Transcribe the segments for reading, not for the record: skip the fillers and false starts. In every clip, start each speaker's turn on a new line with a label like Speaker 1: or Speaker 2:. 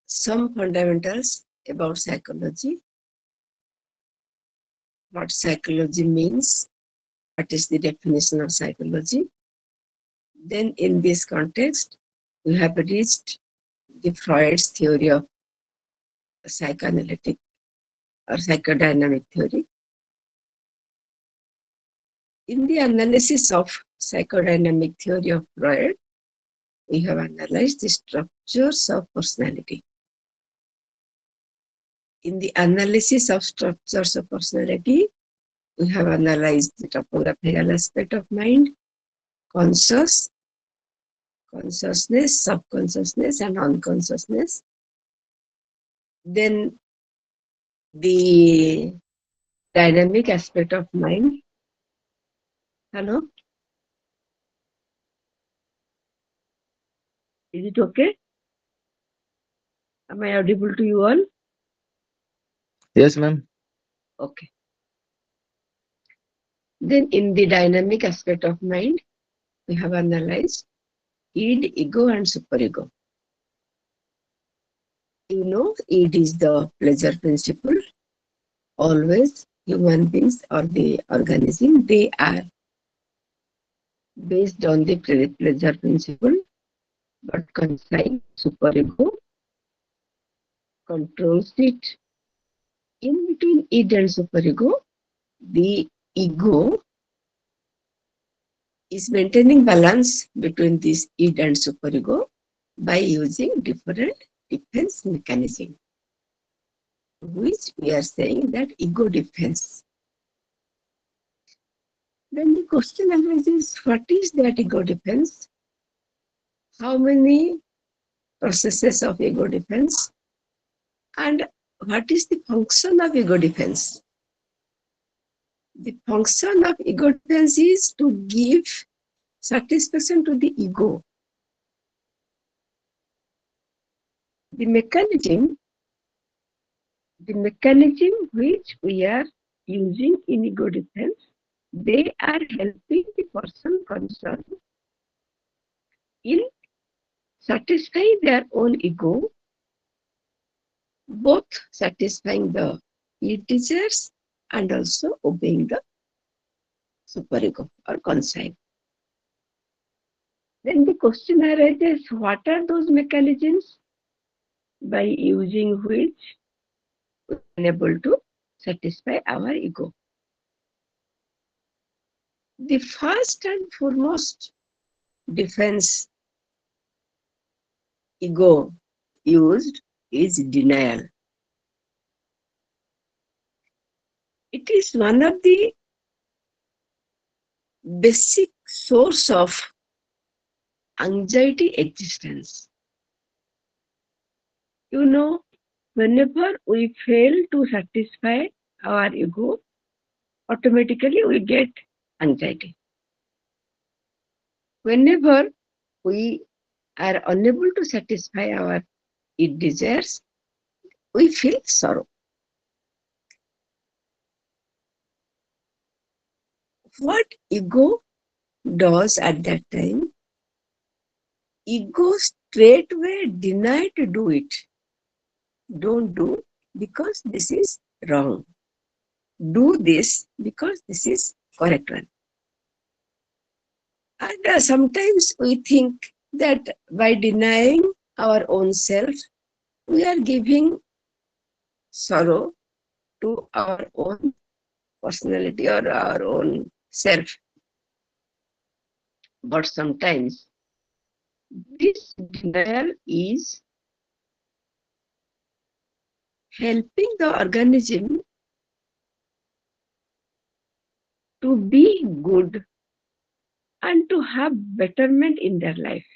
Speaker 1: some fundamentals about psychology, what psychology means, what is the definition of psychology. Then in this context, we have reached the Freud's theory of psychoanalytic or psychodynamic theory. In the analysis of psychodynamic theory of Freud, we have analyzed the structures of personality. In the analysis of structures of personality, we have analyzed the topographical aspect of mind, consciousness, subconsciousness, and unconsciousness. Then the dynamic aspect of mind. Hello? Is it okay? Am I audible to you all?
Speaker 2: Yes, ma'am.
Speaker 1: Okay. Then in the dynamic aspect of mind, we have analyzed id, ego, and superego. You know, id is the pleasure principle. Always human beings or the organism, they are based on the pleasure principle, but conscious superego controls it. In between id and superego, the ego is maintaining balance between this id and superego by using different defense mechanism, which we are saying that ego defense. Then the question arises, what is that ego defense? How many processes of ego defense? And what is the function of ego defense? The function of ego defense is to give satisfaction to the ego. The mechanism which we are using in ego defense, they are helping the person concerned in satisfying their own ego, both satisfying the id desires and also obeying the superego or conscience. Then the question arises, what are those mechanisms by using which we are able to satisfy our ego? The first and foremost defense ego used is denial. It is one of the basic source of anxiety existence. You know, whenever we fail to satisfy our ego, automatically we get anxiety. Whenever we are unable to satisfy our id desires, we feel sorrow. What ego does at that time, ego straightway deny to do it. Don't do because this is wrong. Do this because this is correct one. And sometimes we think that by denying our own self, we are giving sorrow to our own personality or our own self. But sometimes this denial is helping the organism to be good and to have betterment in their life.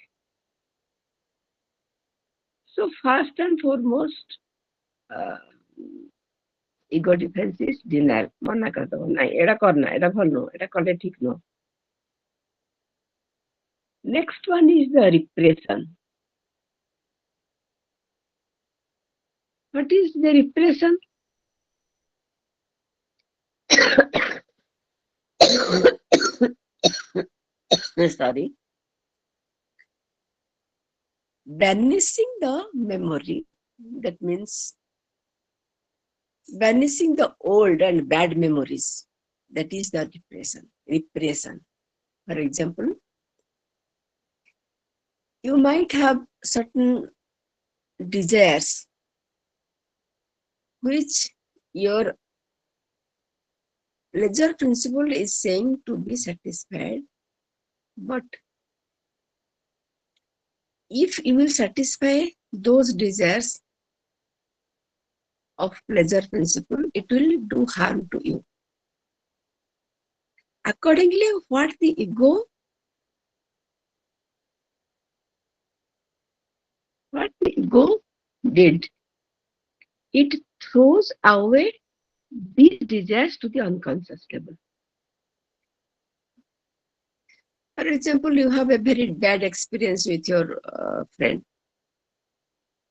Speaker 1: So first and foremost, ego defense is denial. मना कर दो, नहीं एड़ा करना, एड़ा भल no, एड़ा करले ठीक no. Next one is the repression. What is the repression? Sorry. Banishing the memory That means banishing the old and bad memories. That is the repression. Repression. For example, you might have certain desires which your pleasure principle is saying to be satisfied, but if you will satisfy those desires of pleasure principle, it will do harm to you. Accordingly, what the ego did, it throws away these desires to the unconscious level. For example, you have a very bad experience with your friend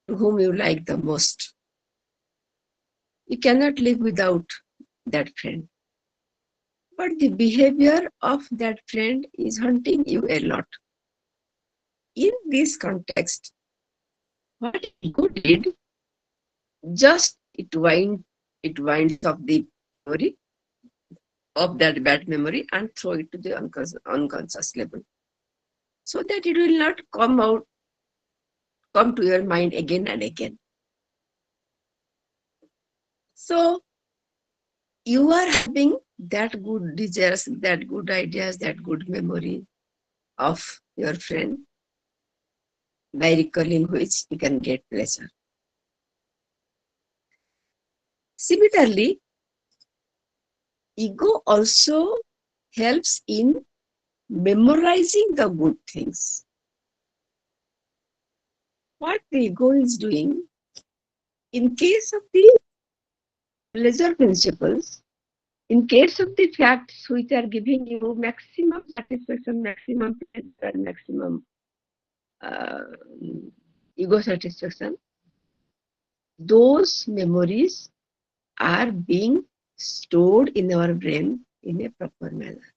Speaker 1: whom you like the most. You cannot live without that friend. But the behavior of that friend is haunting you a lot. In this context, what ego did, just it winds up the memory of that bad memory and throw it to the unconscious level, so that it will not come to your mind again and again. So you are having that good desires, that good ideas, that good memory of your friend, by recalling which you can get pleasure. Similarly, ego also helps in memorizing the good things. What the ego is doing, in case of the pleasure principles, in case of the facts which are giving you maximum satisfaction, maximum pleasure, and maximum uh, ego satisfaction, those memories are being stored in our brain in a proper manner.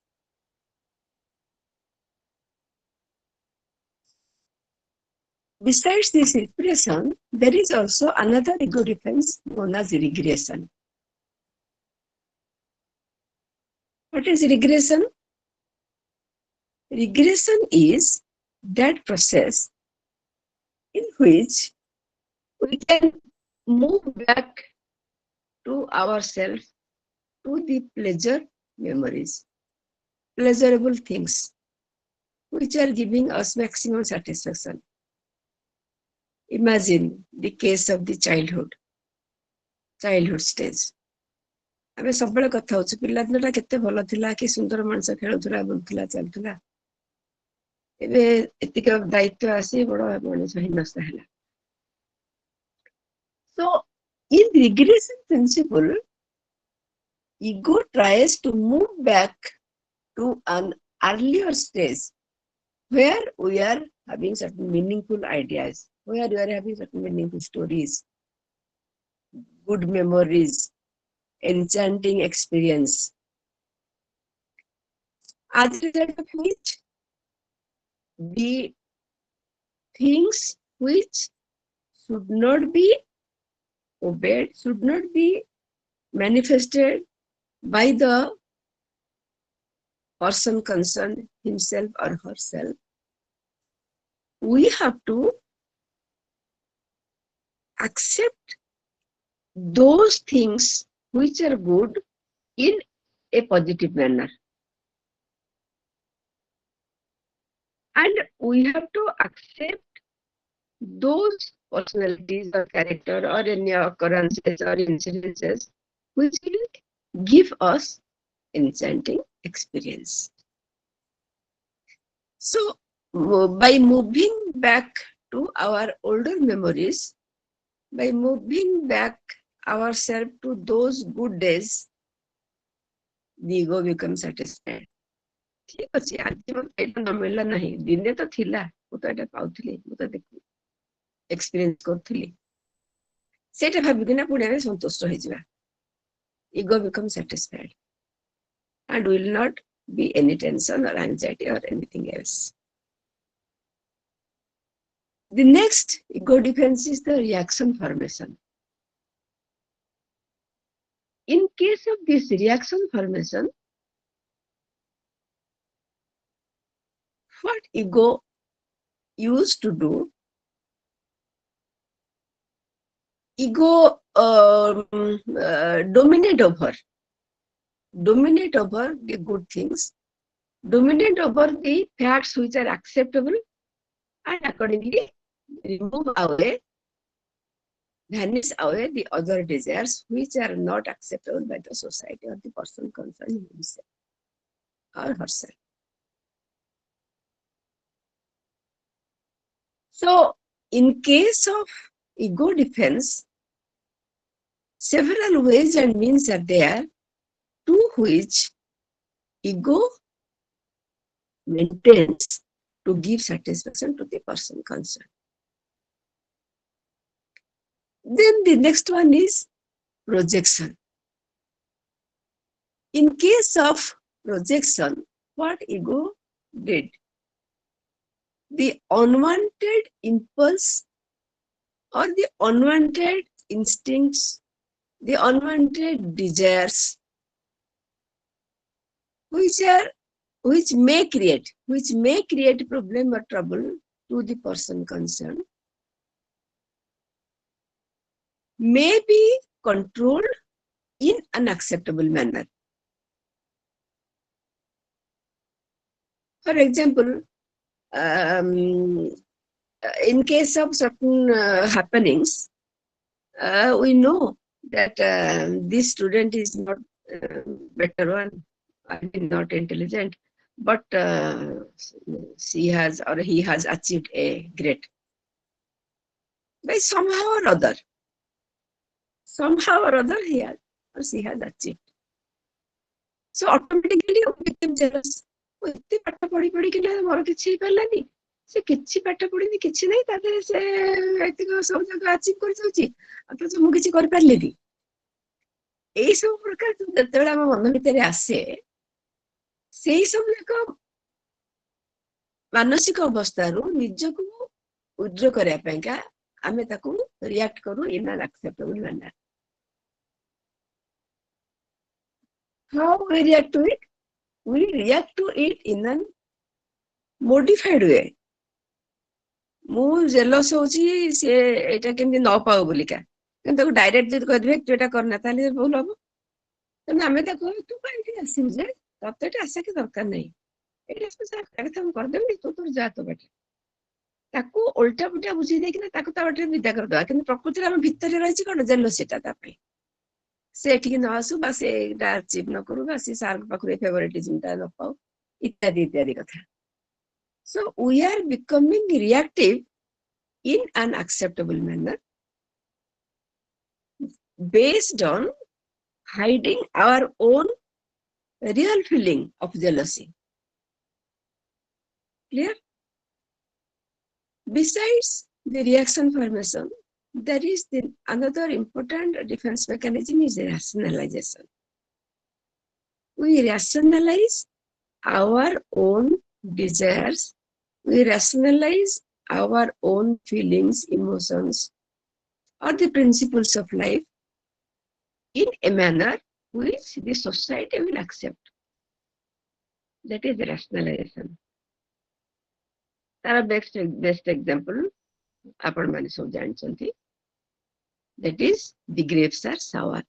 Speaker 1: Besides this repression, there is also another ego defense known as regression. What is regression? Regression is that process in which we can move back to ourselves, to the pleasure memories, pleasurable things, which are giving us maximum satisfaction. Imagine the case of the childhood stage. ଆମେ ସବୁବେଳେ କଥା ହଉଛୁ ପିଲାଦିନଟା କେତେ ଭଲ ଥିଲା, କି ସୁନ୍ଦର ମଣିଷ ଖେଳୁଥିଲା, ବୁଲୁଥିଲା, ଚାଲୁଥିଲା। ଏବେ ଏତିକି ଦାୟିତ୍ୱ ଆସି ବଡ ମଣିଷ ହୀନସ୍ତା ହେଲା। So, in regression principle, ego tries to move back to an earlier stage where we are having certain meaningful ideas, where we are having certain meaningful stories, good memories, enchanting experience. As a result of which, the things which should not be obeyed, should not be manifested by the person concerned, himself or herself, we have to accept those things which are good in a positive manner. And we have to accept those personalities or character or any occurrences or incidences which will give us enchanting experience. So, by moving back to our older memories, by moving back ourselves to those good days, the ego becomes satisfied. ଠିକ ଅଛି, ଆଜି ମୋତେ ଏଇଟା ନ ମିଳିଲା ନାହିଁ, ଦିନେ ତ ଥିଲା, ମୁଁ ତ ଏଇଟା ପାଉଥିଲି, ମୁଁ ତ ଏକ୍ସପିରିଏନ୍ସ କରୁଥିଲି, ସେଇଟା ଭାବିକିନା ପୁଣି ଆମେ ସନ୍ତୁଷ୍ଟ ହେଇଯିବା. Ego becomes satisfied and will not be any tension or anxiety or anything else. The next ego defense is the reaction formation. In case of this reaction formation, what ego used to do, ego dominate over the good things, dominate over the facts which are acceptable, and accordingly remove away, vanish away the other desires which are not acceptable by the society or the person concerned himself or herself. So, in case of ego defense, several ways and means are there to which ego maintains to give satisfaction to the person concerned. Then the next one is projection. In case of projection, what ego did? The unwanted impulse or the unwanted instincts, the unwanted desires, which may create problem or trouble to the person concerned, may be controlled in an acceptable manner. For example, in case of certain happenings, we know that this student is not better one, I mean not intelligent, but she has or he has achieved a great by somehow or other. Somehow or other he has or she has achieved. So automatically we become jealous. ଏତେ ପାଠ ପଢି ପଢିକିନା ମୋର କିଛି ହେଇପାରିଲାନି, ସେ କିଛି ପାଠ ପଢିନି କିଛି ନାହିଁ, ତା ଦେହରେ ସେ ଏତିକ ସବୁ ଯାକ ଆଚିଭ୍ କରିଯାଉଛି, ଅଥଚ ମୁଁ କିଛି କରିପାରିଲିନି। ଏଇ ସବୁ ପ୍ରକାର ଯେତେବେଳେ ଆମ ମନ ଭିତରେ ଆସେ, ସେଇ ସବୁ ଯାକ ମାନସିକ ଅବସ୍ଥାରୁ ନିଜକୁ ଉଦ୍ର କରିବା ପାଇଁକା ଆମେ ତାକୁ ରିଆକ୍ଟ କରୁ in an acceptable manner. How we react to it? We react to it in a modified way. ମୁଁ ଜେଲସ୍ ହଉଛି ସେ ଏଇଟା କେମିତି ନ ପାଉ ବୋଲିକା, କିନ୍ତୁ ତାକୁ ଡାଇରେକ୍ଟ ଯଦି କହିଦେବେ ତୁ ଏଇଟା କରନା ତାହେଲେ ଭୁଲ ହବ। ତେଣୁ ଆମେ ତାକୁ ତୁ କାହିଁକି ଆସିବୁ ଯେ, ତତେ ଏଟା ଆସିବା କି ଦରକାର ନାହିଁ, ଏଇଟା ମୁଁ କରିଦେବି, ତୁ ତୋର ଯା ତୋ ବାଟେ। ତାକୁ ଓଲଟା ପୁଲଟା ବୁଝେଇ ଦେଇକିନା ତାକୁ ତା ବାଟରେ ବିଦା କରିଦେବା, କିନ୍ତୁ ପ୍ରକୃତିରେ ଆମ ଭିତରେ ରହିଛି କଣ ଜେଲସିଟା ତା ପାଇଁ। ସେ ଏଠିକି ନ ଆସୁ ବା ସେ ଏଇଟା ଆଚିଭ୍ ନ କରୁ ବା ସେ ସାର୍ଙ୍କ ପାଖରୁ ଫେଭରିଟିଜିମଟା ନ ପାଉ, ଇତ୍ୟାଦି ଇତ୍ୟାଦି କଥା। So we are becoming reactive in an acceptable manner based on hiding our own real feeling of jealousy. Clear? Besides the reaction formation, there is another important defense mechanism is rationalization. We rationalize our own desires, we rationalize our own feelings, emotions, or the principles of life in a manner which the society will accept. That is rationalization. तार best example आपण माने सब जानछंती, that is the grapes are sour.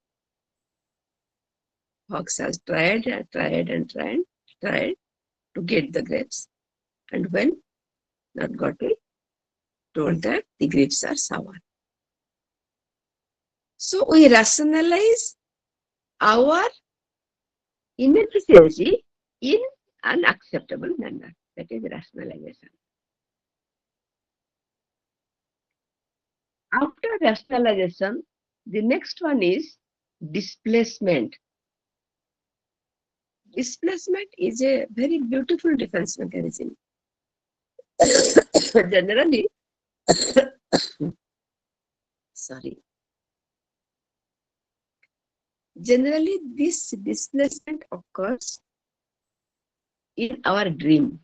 Speaker 1: Fox has tried to get the grapes, and when not got it, told that the grapes are sour. So we rationalize our inefficiency in an acceptable manner. That is rationalization. After rationalization, the next one is displacement. Displacement is a very beautiful defense mechanism. Generally, generally this displacement occurs in our dream.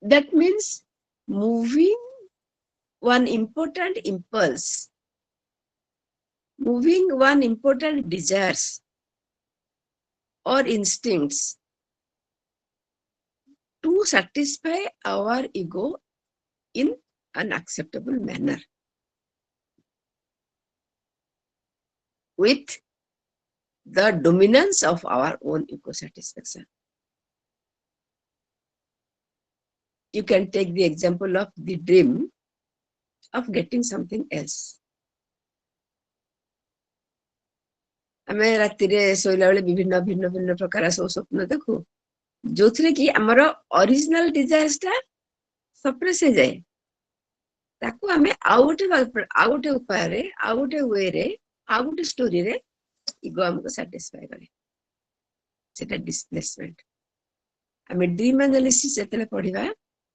Speaker 1: That means moving one important impulse, moving one important desires or instincts to satisfy our ego in an acceptable manner with the dominance of our own ego satisfaction. You can take the example of the dream of getting something else. ଆମେ ରାତିରେ ଶୋଇଲା ବେଳେ ଭିନ୍ନ ଭିନ୍ନ ପ୍ରକାର ସବୁ ସ୍ୱପ୍ନ ଦେଖୁ, ଯୋଉଥିରେ କି ଆମର ଅରିଜିନାଲ ଡିଜାୟାର୍ସ ଟା ସପ୍ରେସ୍ ହେଇଯାଏ। ତାକୁ ଆମେ ଆଉ ଗୋଟେ ଉପାୟରେ, ଆଉ ଗୋଟେ ୱେରେ, ଆଉ ଗୋଟେ ଷ୍ଟୋରିରେ ଇଗୋ ଆମକୁ ସାଟିସ୍ଫାଏ କରେ। ସେଟା ଡିସପ୍ଲେସମେଣ୍ଟ। ଆମେ ଡ୍ରିମ୍ ଆନାଲିସିସ୍ ଯେତେବେଳେ ପଢିବା,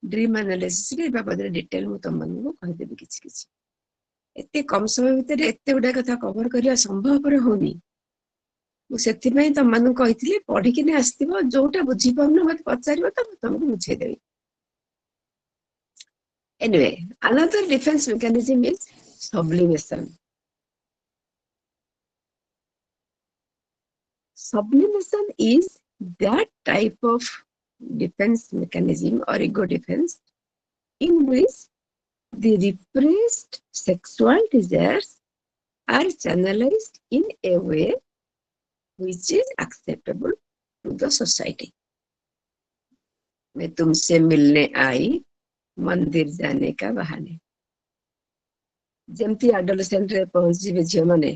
Speaker 1: ଡ୍ରିମ୍ ଆନାଲିସିସ୍ ରେ ଏ ବାବଦରେ ଡିଟେଲ ମୁଁ ତମମାନଙ୍କୁ କହିଦେବି କିଛି କିଛି। ଏତେ କମ ସମୟ ଭିତରେ ଏତେ ଗୁଡାଏ କଥା କଭର କରିବା ସମ୍ଭବପର ହଉନି। ମୁଁ ସେଥିପାଇଁ ତମମାନଙ୍କୁ କହିଥିଲି ପଢିକିନି ଆସିଥିବ, ଯୋଉଟା ବୁଝିପାରୁନ ମତେ ପଚାରିବ ତ ମୁଁ ତମକୁ ବୁଝେଇଦେବି। Anyway, another defense mechanism is sublimation. Sublimation is that type of defense mechanism or ego defense in which the repressed sexual desires are channelized in a way which is acceptable to the society. मैं तुमसे मिलने आई मंदिर जाने का बहाने। जेमती adolescent रे पहुंचीबे झियो माने,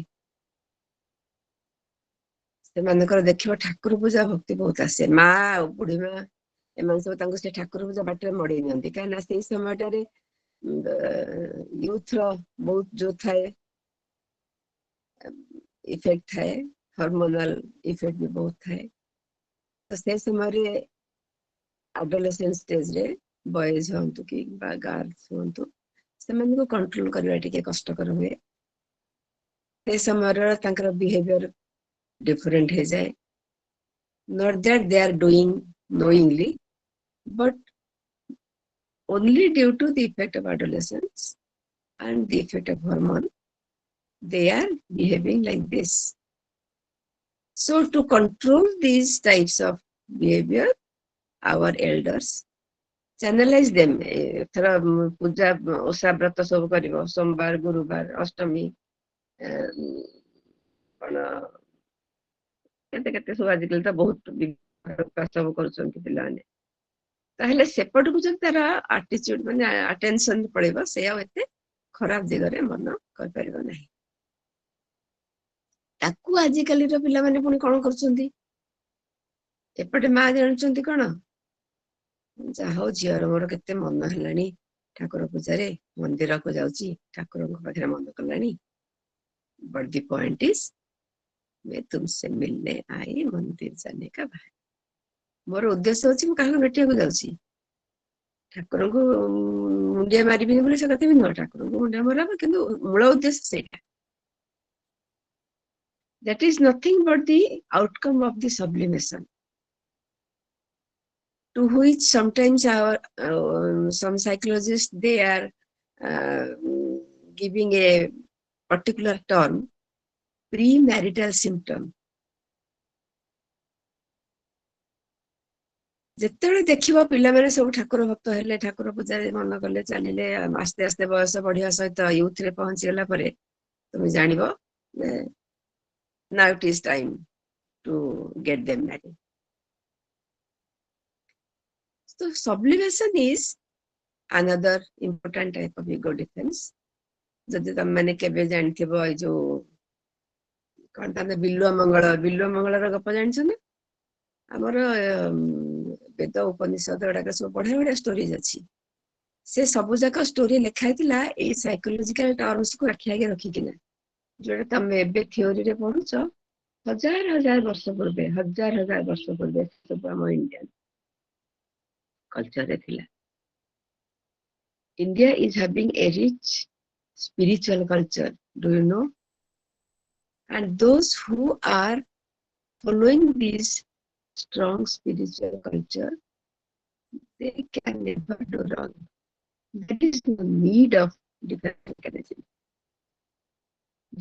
Speaker 1: ସେମାନଙ୍କର ଦେଖିବ ଠାକୁର ପୂଜା ଭକ୍ତି ବହୁତ ଆସେ। ମା ଆଉ ବୁଢୀ ମା ଏମାନେ ସବୁ ତାଙ୍କୁ ସେ ଠାକୁର ପୂଜା ବାଟରେ ମଡେଇ ନିଅନ୍ତି, କାହିଁକିନା ସେଇ ସମୟଟାରେ ୟୁଥର ବହୁତ ଯୋଉ ଥାଏ ଇଫେକ୍ଟ ଥାଏ, ହରମୋନାଲ ଇଫେକ୍ଟ ବି ବହୁତ ଥାଏ। ତ ସେ ସମୟରେ ଆଡୋଲେସେନ୍ସ ଷ୍ଟେଜରେ ବଏଜ ହୁଅନ୍ତୁ କି ବା ଗାର୍ଲସ ହୁଅନ୍ତୁ, ସେମାନଙ୍କୁ କଣ୍ଟ୍ରୋଲ କରିବା ଟିକେ କଷ୍ଟକର ହୁଏ। ସେ ସମୟର ତାଙ୍କର ବିହେଭିୟର different ହେଇଯାଏ। Not that they are doing knowingly, but only due to the effect of adolescence and the effect of hormone, they are behaving like this. So to control these types of behavior, our elders channelize them. ଏଥର ପୂଜା ଓଷା ବ୍ରତ ସବୁ କରିବ, ସୋମବାର, ଗୁରୁବାର, ଅଷ୍ଟମୀ, କଣ କେତେ କେତେ ସବୁ ଆଜିକାଲି ତ ବହୁତ ସବୁ କରୁଛନ୍ତି ପିଲାମାନେ। ତାହେଲେ ସେପଟକୁ ଯଦି ତାର ଆଟିଚ୍ୟୁଡ ମାନେ ଆଟେନସନ ପଳେଇବ, ସେ ଆଉ ଏତେ ଖରାପ ଦିଗରେ ମନ କରିପାରିବ ନାହିଁ। ତାକୁ ଆଜିକାଲିର ପିଲାମାନେ ପୁଣି କଣ କରୁଛନ୍ତି, ଏପଟେ ମା ଜାଣୁଛନ୍ତି କଣ, ଯାହା ହଉ ଝିଅର ମୋର କେତେ ମନ ହେଲାଣି ଠାକୁର ପୂଜାରେ, ମନ୍ଦିରକୁ ଯାଉଛି, ଠାକୁରଙ୍କ ପାଖରେ ମନ କଲାଣି। ବଟ୍ ଦି ପଏଣ୍ଟ ଇଜ मैं तुमसे मिलने आई मंदिर जाने का बाहर। मोर उद्देश्य होची ମୁଁ କାହାକୁ ଭେଟିବାକୁ ଯାଉଛି, ଠାକୁରଙ୍କୁ ମୁଣ୍ଡିଆ ମାରିବିନି ବୋଲି ସେ କଥା ବି ନୁହଁ, ଠାକୁରଙ୍କୁ ମୁଣ୍ଡିଆ ମରାବ, କିନ୍ତୁ ମୂଳ ଉଦ୍ଦେଶ୍ୟ ସେଇଟା। That is nothing but the outcome of the sublimation, to which sometimes our some psychologists they are giving a particular term, premarital symptom. ଯେତେବେଳେ ଦେଖିବ ପିଲାମାନେ ସବୁ ଠାକୁର ଭକ୍ତ ହେଲେ, ଠାକୁର ପୂଜାରେ ମନ କଲେ, ଚାଲିଲେ, ଆସ୍ତେ ଆସ୍ତେ ବୟସ ବଢିବା ସହିତ ୟୁଥରେ ପହଞ୍ଚିଗଲା ପରେ তুমি ଜାଣିବ now it is time to get them married. So sublimation is another important type of ego defense. ଯଦି ତମେ ମାନେ କେବେ ଜାଣିଥିବ ଏଇ ଯୋଉ କଣ ତାଙ୍କ ବିଲୁଆ ମଙ୍ଗଳର ଗପ ଜାଣିଛ ନା? ଆମର ବେଦ ଉପନିଷଦ ଗୁଡାକ ସବୁ ବଢିଆ ବଢିଆ ଷ୍ଟୋରିଜ ଅଛି। ସେ ସବୁ ଯାକ ଷ୍ଟୋରି ଲେଖା ହେଇଥିଲା ଏଇ ସାଇକୋଲୋଜିକାଲ ଟର୍ମସକୁ ଆଖି ଆଗେ ରଖିକିନା, ଯୋଉଟା ତମେ ଏବେ ଥିଓରିରେ ପଢୁଛ, ହଜାର ହଜାର ବର୍ଷ ପୂର୍ବେ ସବୁ ଆମ ଇଣ୍ଡିଆନ କଲଚରରେ ଥିଲା। India is having a rich spiritual culture, do you know? And those who are following this strong spiritual culture, they can never do wrong. There is no need of defense mechanism.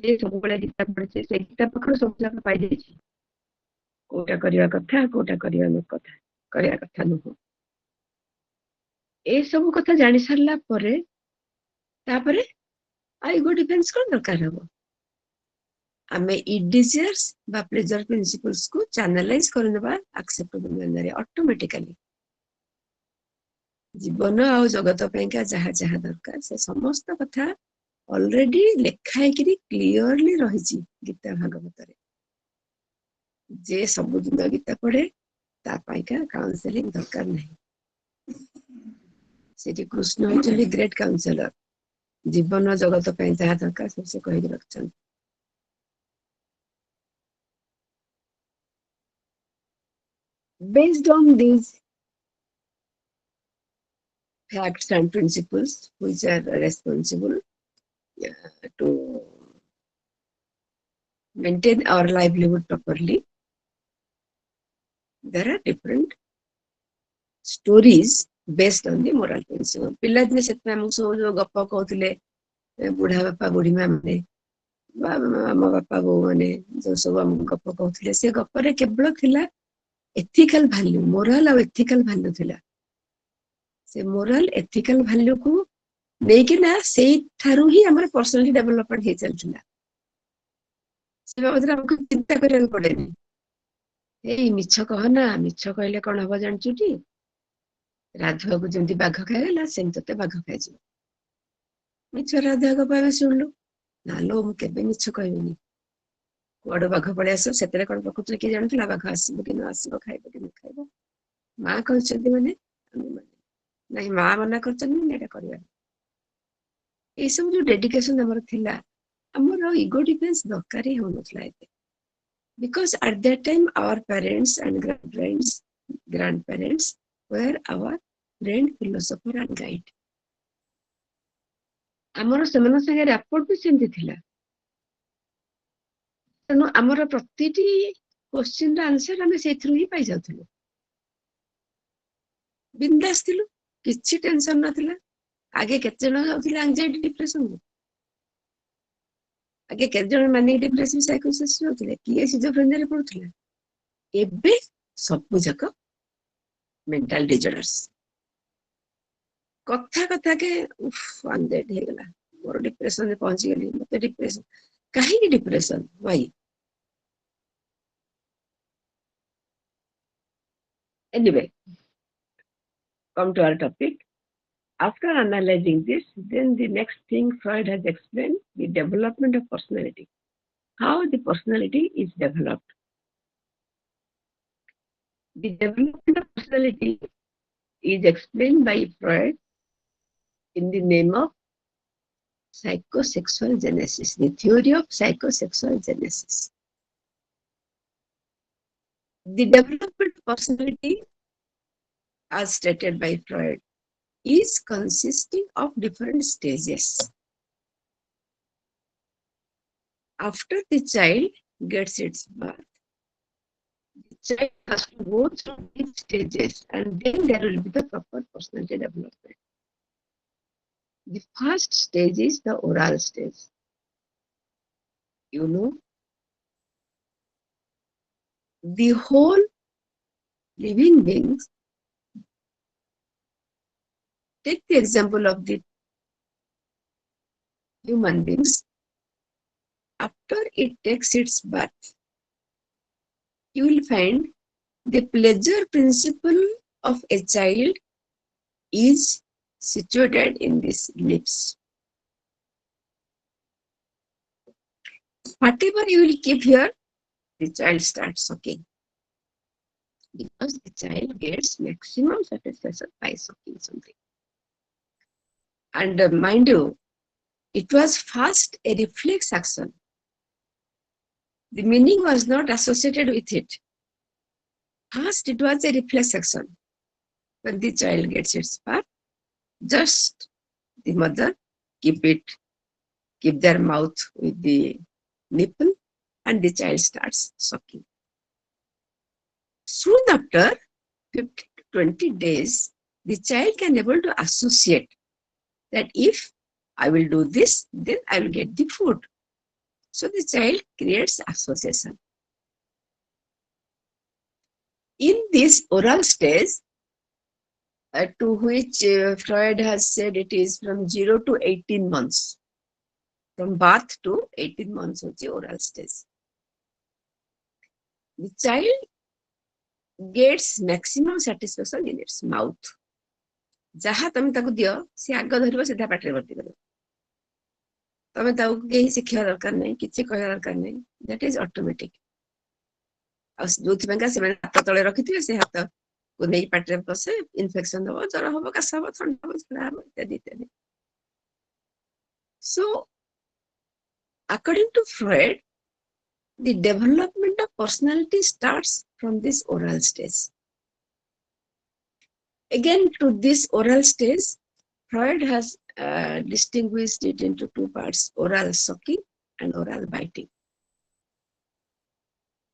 Speaker 1: ଯେ ସବୁବେଳେ ଗୀତା ପଢିছে ସେ ଗୀତା ପାଖରୁ ସବୁ ଯାକ ପାଇଯାଇଛି କୋଉଟା କରିବା କଥା କୋଉଟା କରିବା କଥା ନୁହଁ ଏସବୁ କଥା ଜାଣି ସାରିଲା ପରେ ତାପରେ ଇଗୋ ଡିଫେନ୍ସ କଣ ଦରକାର ହବ ଆମେ ଇଡିଜିୟର୍ସ ବା ପ୍ଲେଜର ପ୍ରିନ୍ସିପଲ୍ସ କୁ ଚ୍ୟାନେଲାଇଜ କରିନେବା ଆକ୍ସେପ୍ଟେବଲ ମ୍ୟାନରରେ ଅଟୋମେଟିକାଲି ଜୀବନ ଆଉ ଜଗତ ପାଇଁକା ଯାହା ଯାହା ଦରକାର ସେ ସମସ୍ତ କଥା ଅଲରେଡି ଲେଖା ହେଇକିରି କ୍ଲିୟରଲି ରହିଛି ଗୀତା ଭାଗବତରେ ଯେ ସବୁଦିନ ଗୀତା ପଢେ ତା ପାଇଁକା କାଉନସେଲିଂ ଦରକାର ନାହିଁ ସେଠି କୃଷ୍ଣ ହଉଛନ୍ତି ଗ୍ରେଟ୍ କାଉନସେଲର ଜୀବନ ଜଗତ ପାଇଁ ଯାହା ଦରକାର ସବୁ ସେ କହିକି ରଖିଛନ୍ତି based on these facts and principles which are responsible to maintain our livelihood properly there are different stories based on the moral principle ପିଲାଦିନେ ସେଥିପାଇଁ ଆମକୁ ସବୁ ଯୋଉ ଗପ କହୁଥିଲେ ବୁଢା ବାପା ବୁଢୀ ମା ମାନେ ଆମ ବାପା ବୋଉ ମାନେ ଯୋଉ ସବୁ ଆମକୁ ଗପ କହୁଥିଲେ ସେ ଗପରେ କେବଳ ଥିଲା ଏଥିକାଲ ଭାଲ୍ୟୁ ମୋରାଲ ଆଉ ଏଥିକାଲ ଭାଲ୍ୟୁ ଥିଲା ସେ ମୋରାଲ ଏଥିକାଲ ଭାଲ୍ୟୁକୁ ନେଇକିନା ସେଇଠାରୁ ହିଁ ଆମର ପର୍ସନାଲିଟି ଡେଭଲପମେଣ୍ଟ ହେଇ ଚାଲିଥିଲା ସେ ବାବଦରେ ଆମକୁ ଚିନ୍ତା କରିବାକୁ ପଡେନି ଏଇ ମିଛ କହନା ମିଛ କହିଲେ କଣ ହବ ଜାଣିଛୁଟି ରାଧୁଆକୁ ଯେମିତି ବାଘ ଖାଇଗଲା ସେମିତି ତତେ ବାଘ ଖାଇଯିବ ମିଛ ରାଧୁଆକୁ ଆମେ ଶୁଣିଲୁ ନାଲୋ ମୁଁ କେବେ ମିଛ କହିବିନି କୁଆଡୁ ବାଘ ପଳେଇ ଆସିବ ସେଥିରେ କଣ ପ୍ରକୃତରେ କିଏ ଜାଣୁଥିଲା ବାଘ ଆସିବ କି ନ ଆସିବ ଖାଇବ କି ନ ଖାଇବ ମା କହିଛନ୍ତି ମାନେ ନାଇଁ ମା ମନା କରିଛନ୍ତି ମାନେ ଏଇଟା କରିବା ଏଇସବୁ ଯୋଉ ଡେଡିକେସନ ଆମର ଥିଲା ଆମର ଇଗୋ ଡିଫେନ୍ସ ଦରକାର ହିଁ ହଉନଥିଲା ଏତେ because at that time our parents and grandparents were our friend philosopher and guide ଆମର ସେମାନଙ୍କ ସାଙ୍ଗେ ରାପୋର୍ଟ ବି ସେମିତି ଥିଲା ତେଣୁ ଆମର ପ୍ରତିଟି କ୍ୱେଶ୍ଚିନ୍ ର ଆନ୍ସର ଆମେ ସେଇଥିରୁ ହିଁ ପାଇଯାଉଥିଲୁ ବିନ୍ଦାସ ଥିଲୁ କିଛି ଟେନସନ ନଥିଲା ଆଗେ କେତେ ଜଣ ଯାଉଥିଲେ ଆଂଜାଇଟି ଡିପ୍ରେସନ ଆଗେ କେତେ ଜଣ ମାନିକ ଡିପ୍ରେସିଭ ସାଇକୋସିସ୍ ଯାଉଥିଲେ କିଏ ସିଜୋଫ୍ରେନିଆରେ ପଡୁଥିଲା ଏବେ ସବୁ ଯାକ ମେଣ୍ଟାଲ ଡିଜର୍ଡର୍ସ କଥା କେ ଆଂଜାଇଟି ହେଇଗଲା ମୋର ଡିପ୍ରେସନରେ ପହଞ୍ଚିଗଲି ମତେ ଡିପ୍ରେସନ କାହିଁକି depression why anyway come to our topic after analyzing this then the next thing Freud has explained the development of personality how the personality is developed the development of personality is explained by Freud in the name of psychosexual genesis, the theory of psychosexual genesis. The development of personality, as stated by Freud, is consisting of different stages. After the child gets its birth, the child has to go through these stages and then there will be the proper personality development. The first stage is the oral stage. You know, the whole living beings, take the example of the human beings, after it takes its birth, you will find the pleasure principle of a child is situated in these lips. Whatever you will keep here, the child starts sucking. Because the child gets maximum satisfaction by sucking something. And mind you, it was first a reflex action. The meaning was not associated with it. First, it was a reflex action. When the child gets its birth, just the mother keep their mouth with the nipple and the child starts sucking. Soon after 15 to 20 days, the child can able to associate that if I will do this, then I will get the food. So the child creates association. In this oral stage, to which Freud has said it is from 0 to 18 months. From birth to 18 months of the oral stage. The child gets maximum satisfaction in its mouth. ଯାହା ତମେ ତାକୁ ଦିଅ ସେ ଆଗ ଧରିବ ସିଧା ପାଟିରେ ଭର୍ତ୍ତି କରିବ ତମେ ତାକୁ କେହି ଶିଖିବା ଦରକାର ନାହିଁ କିଛି କହିବା ଦରକାର ନାହିଁ that is automatic ଆଉ ଯୋଉଥିପାଇଁକା ସେମାନେ ହାତ ତଳେ ରଖିଥିବେ ସେ ହାତକୁ ନେଇ ପାଟିରେ ପଶେ ଇନଫେକ୍ସନ ହବ ଜ୍ୱର ହବ କାଶ ହବ ଥଣ୍ଡା ହବ ଝାଡା ହବ ଇତ୍ୟାଦି ଇତ୍ୟାଦି so according to Freud the development of personality starts from this oral stage. Again, to this oral stage, Freud has distinguished it into two parts, oral sucking and oral biting.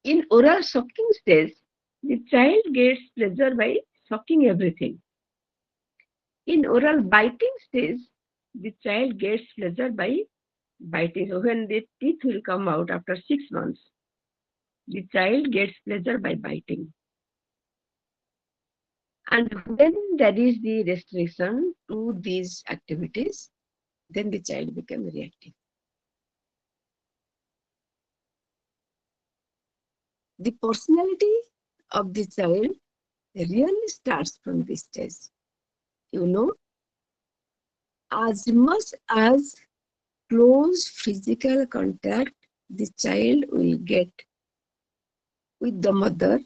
Speaker 1: In oral sucking stage, the child gets pleasure by sucking everything. In oral biting stage, the child gets pleasure by biting. So when the teeth will come out after 6 months, the child gets pleasure by biting. And when there is the restriction to these activities, then the child becomes reactive. The personality of the child really starts from this stage. You know, as much as close physical contact the child will get with the mother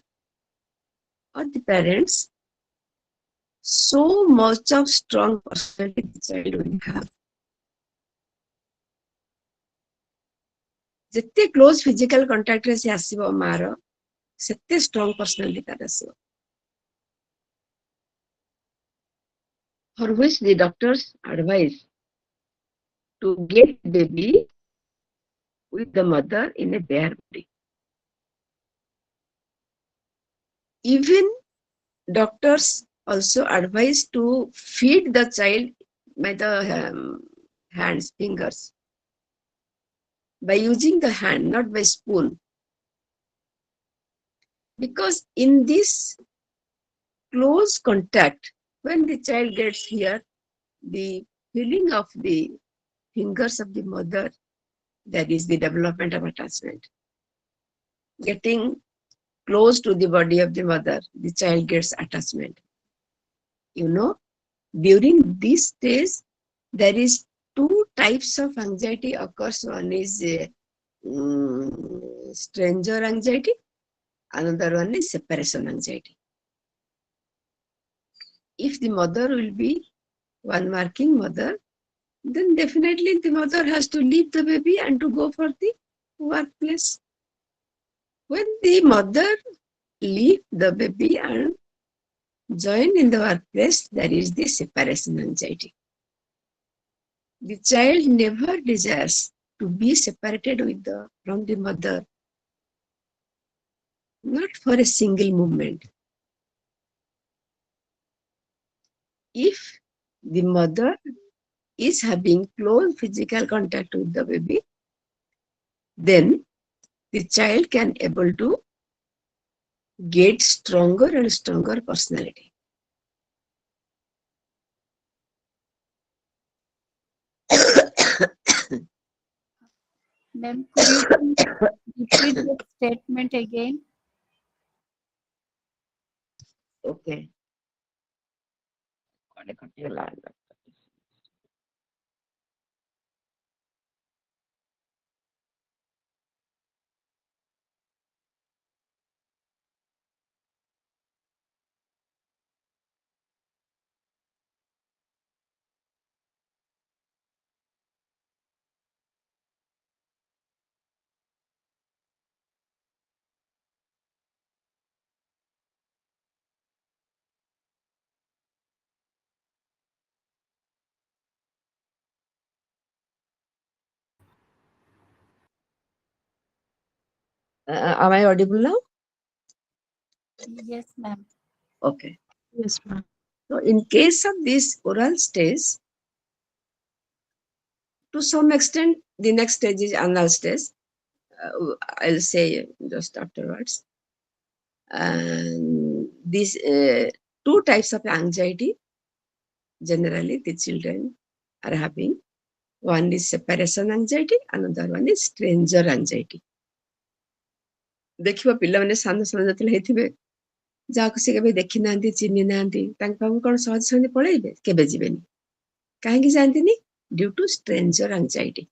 Speaker 1: or the parents, so much of strong personality the child will have. ଯେତେ close physical କଣ୍ଟାକ୍ଟରେ ସେ ଆସିବ ମାର ସେତେ strong personality ତାର ଆସିବ for which the doctors advise to get baby with the mother in a bare body. Even doctors also advise to feed the child by the hands, fingers, by using the hand, not by spoon. Because in this close contact, when the child gets here, the feeling of the fingers of the mother, that is the development of attachment. Getting close to the body of the mother, the child gets attachment. You know, during this stage, there is two types of anxiety occurs. One is stranger anxiety, another one is separation anxiety. If the mother will be one marking mother, then definitely the mother has to leave the baby and to go for the workplace. When the mother leave the baby and join in the workplace, there is the separation anxiety. The child never desires to be separated from the mother, not for a single moment. If the mother is having close physical contact with the baby, then the child can able to get stronger and stronger personality.
Speaker 3: Ma'am, could you please repeat that statement again?
Speaker 1: Okay. Am I audible now?
Speaker 3: Yes, ma'am.
Speaker 1: Okay.
Speaker 4: Yes, ma'am.
Speaker 1: So in case of this oral stage, to some extent, the next stage is anal stage. I'll say just afterwards. And these two types of anxiety, generally the children are having. One is separation anxiety, another one is stranger anxiety. ଦେଖିବ ପିଲାମାନେ ସାନ ସାନ ଯେତେବେଳେ ହେଇଥିବେ ଯାହାକୁ ସେ କେବେ ଦେଖି ନାହାନ୍ତି ଚିହ୍ନି ନାହାନ୍ତି ତାଙ୍କ ପାଖକୁ କଣ ସହଜ ସହଜେ ପଳେଇବେ? କେବେ ଯିବେନି। କାହିଁକି ଯାଆନ୍ତିନି? Due to stranger anxiety.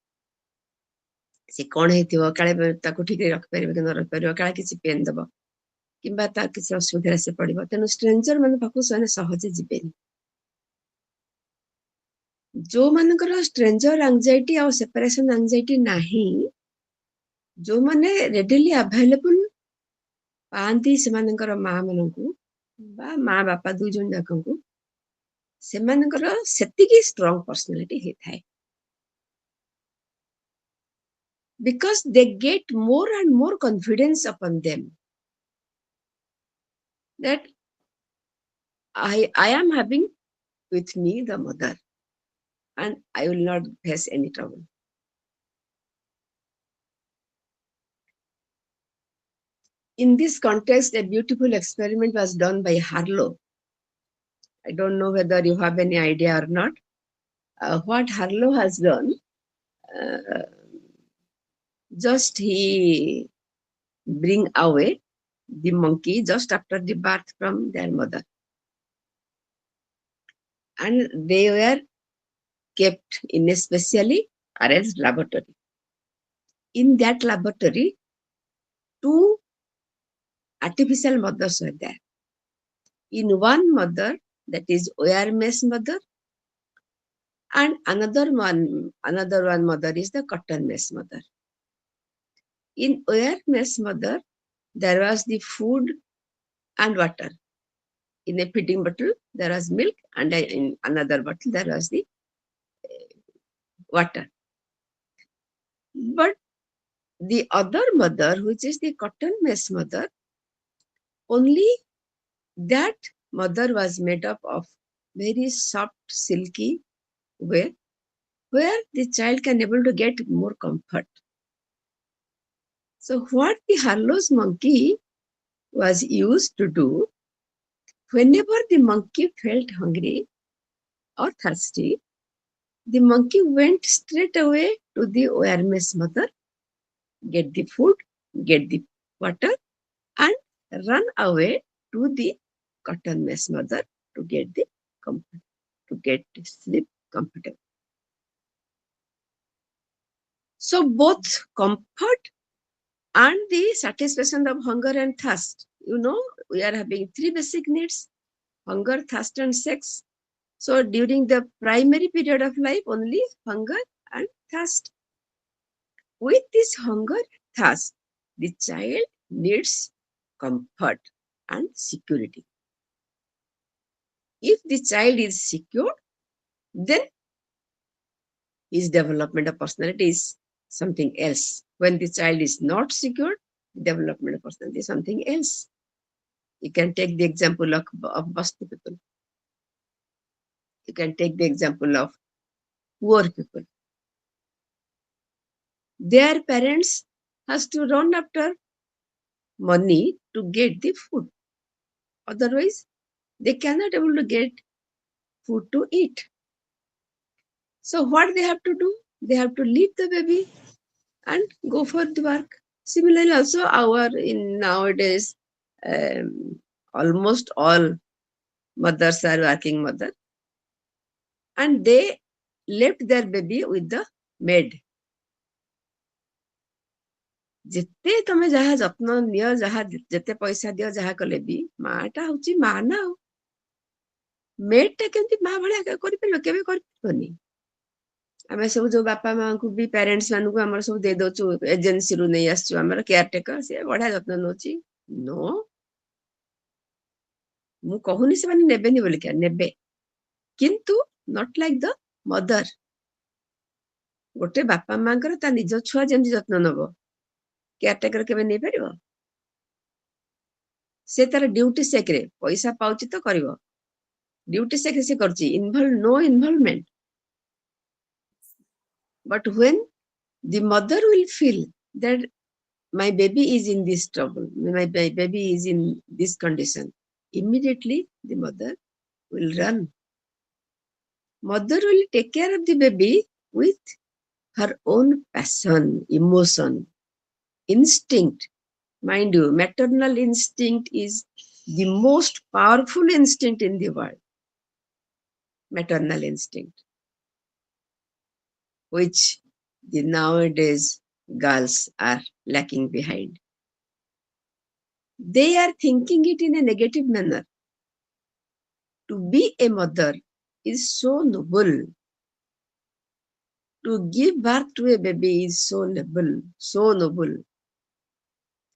Speaker 1: ସେ କଣ ହେଇଥିବ, କାଳେ ତାକୁ ଠିକରେ ରଖିପାରିବ କି ନ ରଖିପାରିବ, କାଳେ କିଛି ପେନ୍ ଦବ କିମ୍ବା ତା କିଛି ଅସୁବିଧାରେ ସେ ପଡିବ। ତେଣୁ ଷ୍ଟ୍ରେଞ୍ଜର ମାନଙ୍କ ପାଖକୁ ସେମାନେ ସହଜେ ଯିବେନି। ଯୋଉମାନଙ୍କର ଷ୍ଟ୍ରେଞ୍ଜର ଆଂଜାଇଟି ଆଉ ସେପାରେସନ ଆଂଜାଇଟି ନାହିଁ, ଯୋଉମାନେ ରେଡିଲି ଆଭେଲେବୁଲ ପାଆନ୍ତି ସେମାନଙ୍କର ମା ମାନଙ୍କୁ ବା ମା ବାପା ଦୁଇ ଜଣ ଯାକଙ୍କୁ, ସେମାନଙ୍କର ସେତିକି ଷ୍ଟ୍ରଙ୍ଗ ପର୍ସନାଲିଟି ହେଇଥାଏ। Because they get more and more confidence upon them that I am having with me the mother and I will not face any trouble. In this context, a beautiful experiment was done by Harlow. I don't know whether you have any idea or not. What Harlow has done, just he bring away the monkey just after the birth from their mother. And they were kept in a specially arranged laboratory. In that laboratory, two artificial mothers were there. In one mother, that is wire mesh mother, and another one mother is the cotton mesh mother. In wire mesh mother, there was the food and water. In a feeding bottle, there was milk, and in another bottle, there was the water. But the other mother, which is the cotton mesh mother, only that mother was made up of very soft, silky where the child can able to get more comfort. So what the Harlow's monkey was used to do, whenever the monkey felt hungry or thirsty, the monkey went straight away to the wire mesh mother, get the food, get the water, and run away to the cotton mesh mother to get the comfort, to get sleep comfortable. So both comfort and the satisfaction of hunger and thirst. You know, we are having three basic needs: hunger, thirst, and sex. So during the primary period of life, only hunger and thirst. With this hunger, thirst, the child needs comfort and security. If the child is secure, then his development of personality is something else. When the child is not secure, development of personality is something else. You can take the example of Basti people. You can take the example of poor people. Their parents has to run after money to get the food. Otherwise, they cannot able to get food to eat. So what they have to do? They have to leave the baby and go for the work. Similarly, also in nowadays, almost all mothers are working mother, and they left their baby with the maid. ଯେତେ ତମେ ଯାହା ଯତ୍ନ ନିଅ, ଯାହା ଯେତେ ପଇସା ଦିଅ, ଯାହା କଲେ ବି ମାଟା ହଉଛି ମା ନା। ଆଉ ମେଡ୍ ଟା କେମିତି ମା ଭଳିଆ କରିପାରିବ? କେବେ କରିପାରିବନି। ଆମେ ସବୁ ଯୋଉ ବାପା ମାଙ୍କୁ ବି ପ୍ୟାରେଣ୍ଟସ ମାନଙ୍କୁ ଆମର ସବୁ ଦେଇ ଦଉଛୁ, ଏଜେନ୍ସିରୁ ନେଇ ଆସିଛୁ ଆମର କେୟାର ଟେକର, ସେ ବଢିଆ ଯତ୍ନ ନଉଛି। ନୋ, ମୁଁ କହୁନି ସେମାନେ ନେବେନି ବୋଲିକା, ନେବେ, କିନ୍ତୁ ନଟ୍ ଲାଇକ୍ ଦ ମଦର। ଗୋଟେ ବାପା ମାଙ୍କର ତା ନିଜ ଛୁଆ ଯେମିତି ଯତ୍ନ ନବ, କେୟାର ଟେକର କେବେ ନେଇପାରିବ? ସେ ତାର ଡ୍ୟୁଟି ସେକରେ ପଇସା ପାଉଛି ତ କରିବ, Duty se karchi, no involvement. But when the mother will feel that my baby is in this trouble, my baby is in this condition, immediately the mother will run. Mother will take care of the baby with her own passion, emotion, instinct. Mind you, maternal instinct is the most powerful instinct in the world. Maternal instinct, which the nowadays girls are lacking behind. They are thinking it in a negative manner. To be a mother is so noble. To give birth to a baby is so noble, so noble.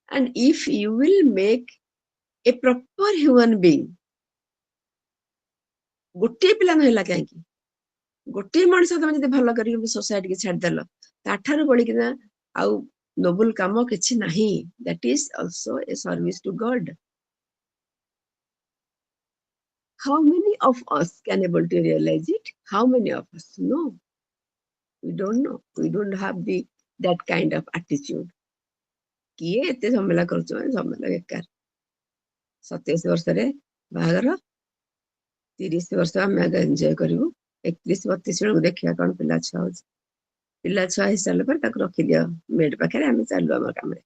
Speaker 1: And if you will make a proper human being, ଗୋଟିଏ ପିଲା ନ ହେଲା କାହିଁକି, ଗୋଟିଏ ମଣିଷ ତମେ ଯଦି ଭଲ କରିକି ସୋସାଇଟି କି ଛାଡିଦେଲ, ତାଠାରୁ ବଳିକିନା ଆଉ ନୋବେଲ କାମ କିଛି ନାହିଁ. That is also a service to God. How many of us can able to realize it? How many of us? No. We don't know. We don't have that kind of attitude. କିଏ ଏତେ ଝାମେଲା କରୁଛ, ଝାମେଲା ବେକାର. 27 ବର୍ଷରେ ବାହାଘର, 30 ବର୍ଷ ଆମେ ଆଗ enjoy କରିବୁ, 31-32 ବେଳକୁ ଦେଖିବା କଣ ପିଲା ଛୁଆ ହଉଛି. ପିଲା ଛୁଆ ହେଇସାରିଲା ପରେ ତାକୁ ରଖିଦିଅ ମେଡ୍ ପାଖରେ, ଆମେ ଚାଲୁ ଆମ କାମରେ.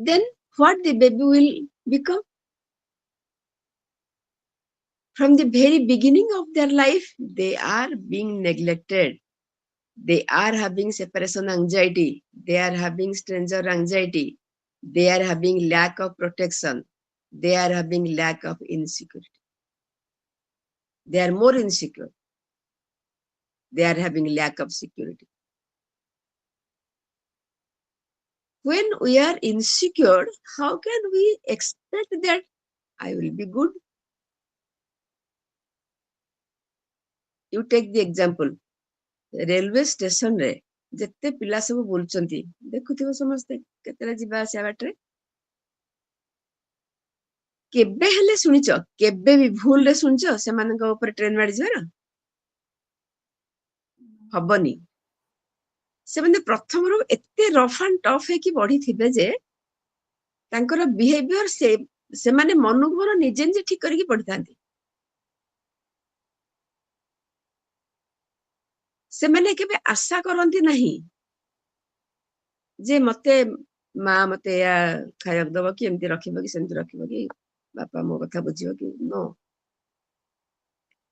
Speaker 1: Then what the baby will become? From the very beginning of their life, they are being neglected. They are having separation anxiety. They are having stranger anxiety. They are having lack of protection. They are having lack of insecurity. They are more insecure. They are having lack of security. When we are insecure, how can we expect that I will be good? You take the example. Railway station रे ଯେତେ ପିଲା ସବୁ ବୁଲୁଛନ୍ତି, ଦେଖୁଥିବ ସମସ୍ତେ କେତେବେଳେ ଯିବା ଆସିବା ବାଟରେ. କେବେ ହେଲେ ଶୁଣିଛ, କେବେ ବି ଭୁଲରେ ଶୁଣିଛ ସେମାନଙ୍କ ଉପରେ ଟ୍ରେନ ମାଡିଯିବାର? ହବନି. ସେମାନେ ପ୍ରଥମରୁ ଏତେ ରଫ୍ ଆଣ୍ଡ ଟଫ୍ ହେଇକି ବଢିଥିବେ ଯେ ତାଙ୍କର ବିହେଭିୟର ସେମାନେ ମନକୁ ମନ ନିଜେ ନିଜେ ଠିକ କରିକି ପଢିଥାନ୍ତି. ସେମାନେ କେବେ ଆଶା କରନ୍ତି ନାହିଁ ଯେ ମତେ ମା ମତେ ଏୟା ଖାଇବାକୁ ଦବ କି, ଏମିତି ରଖିବ କି, ସେମିତି ରଖିବ କି, ବାପା ମୋ କଥା ବୁଝିବ କି. No.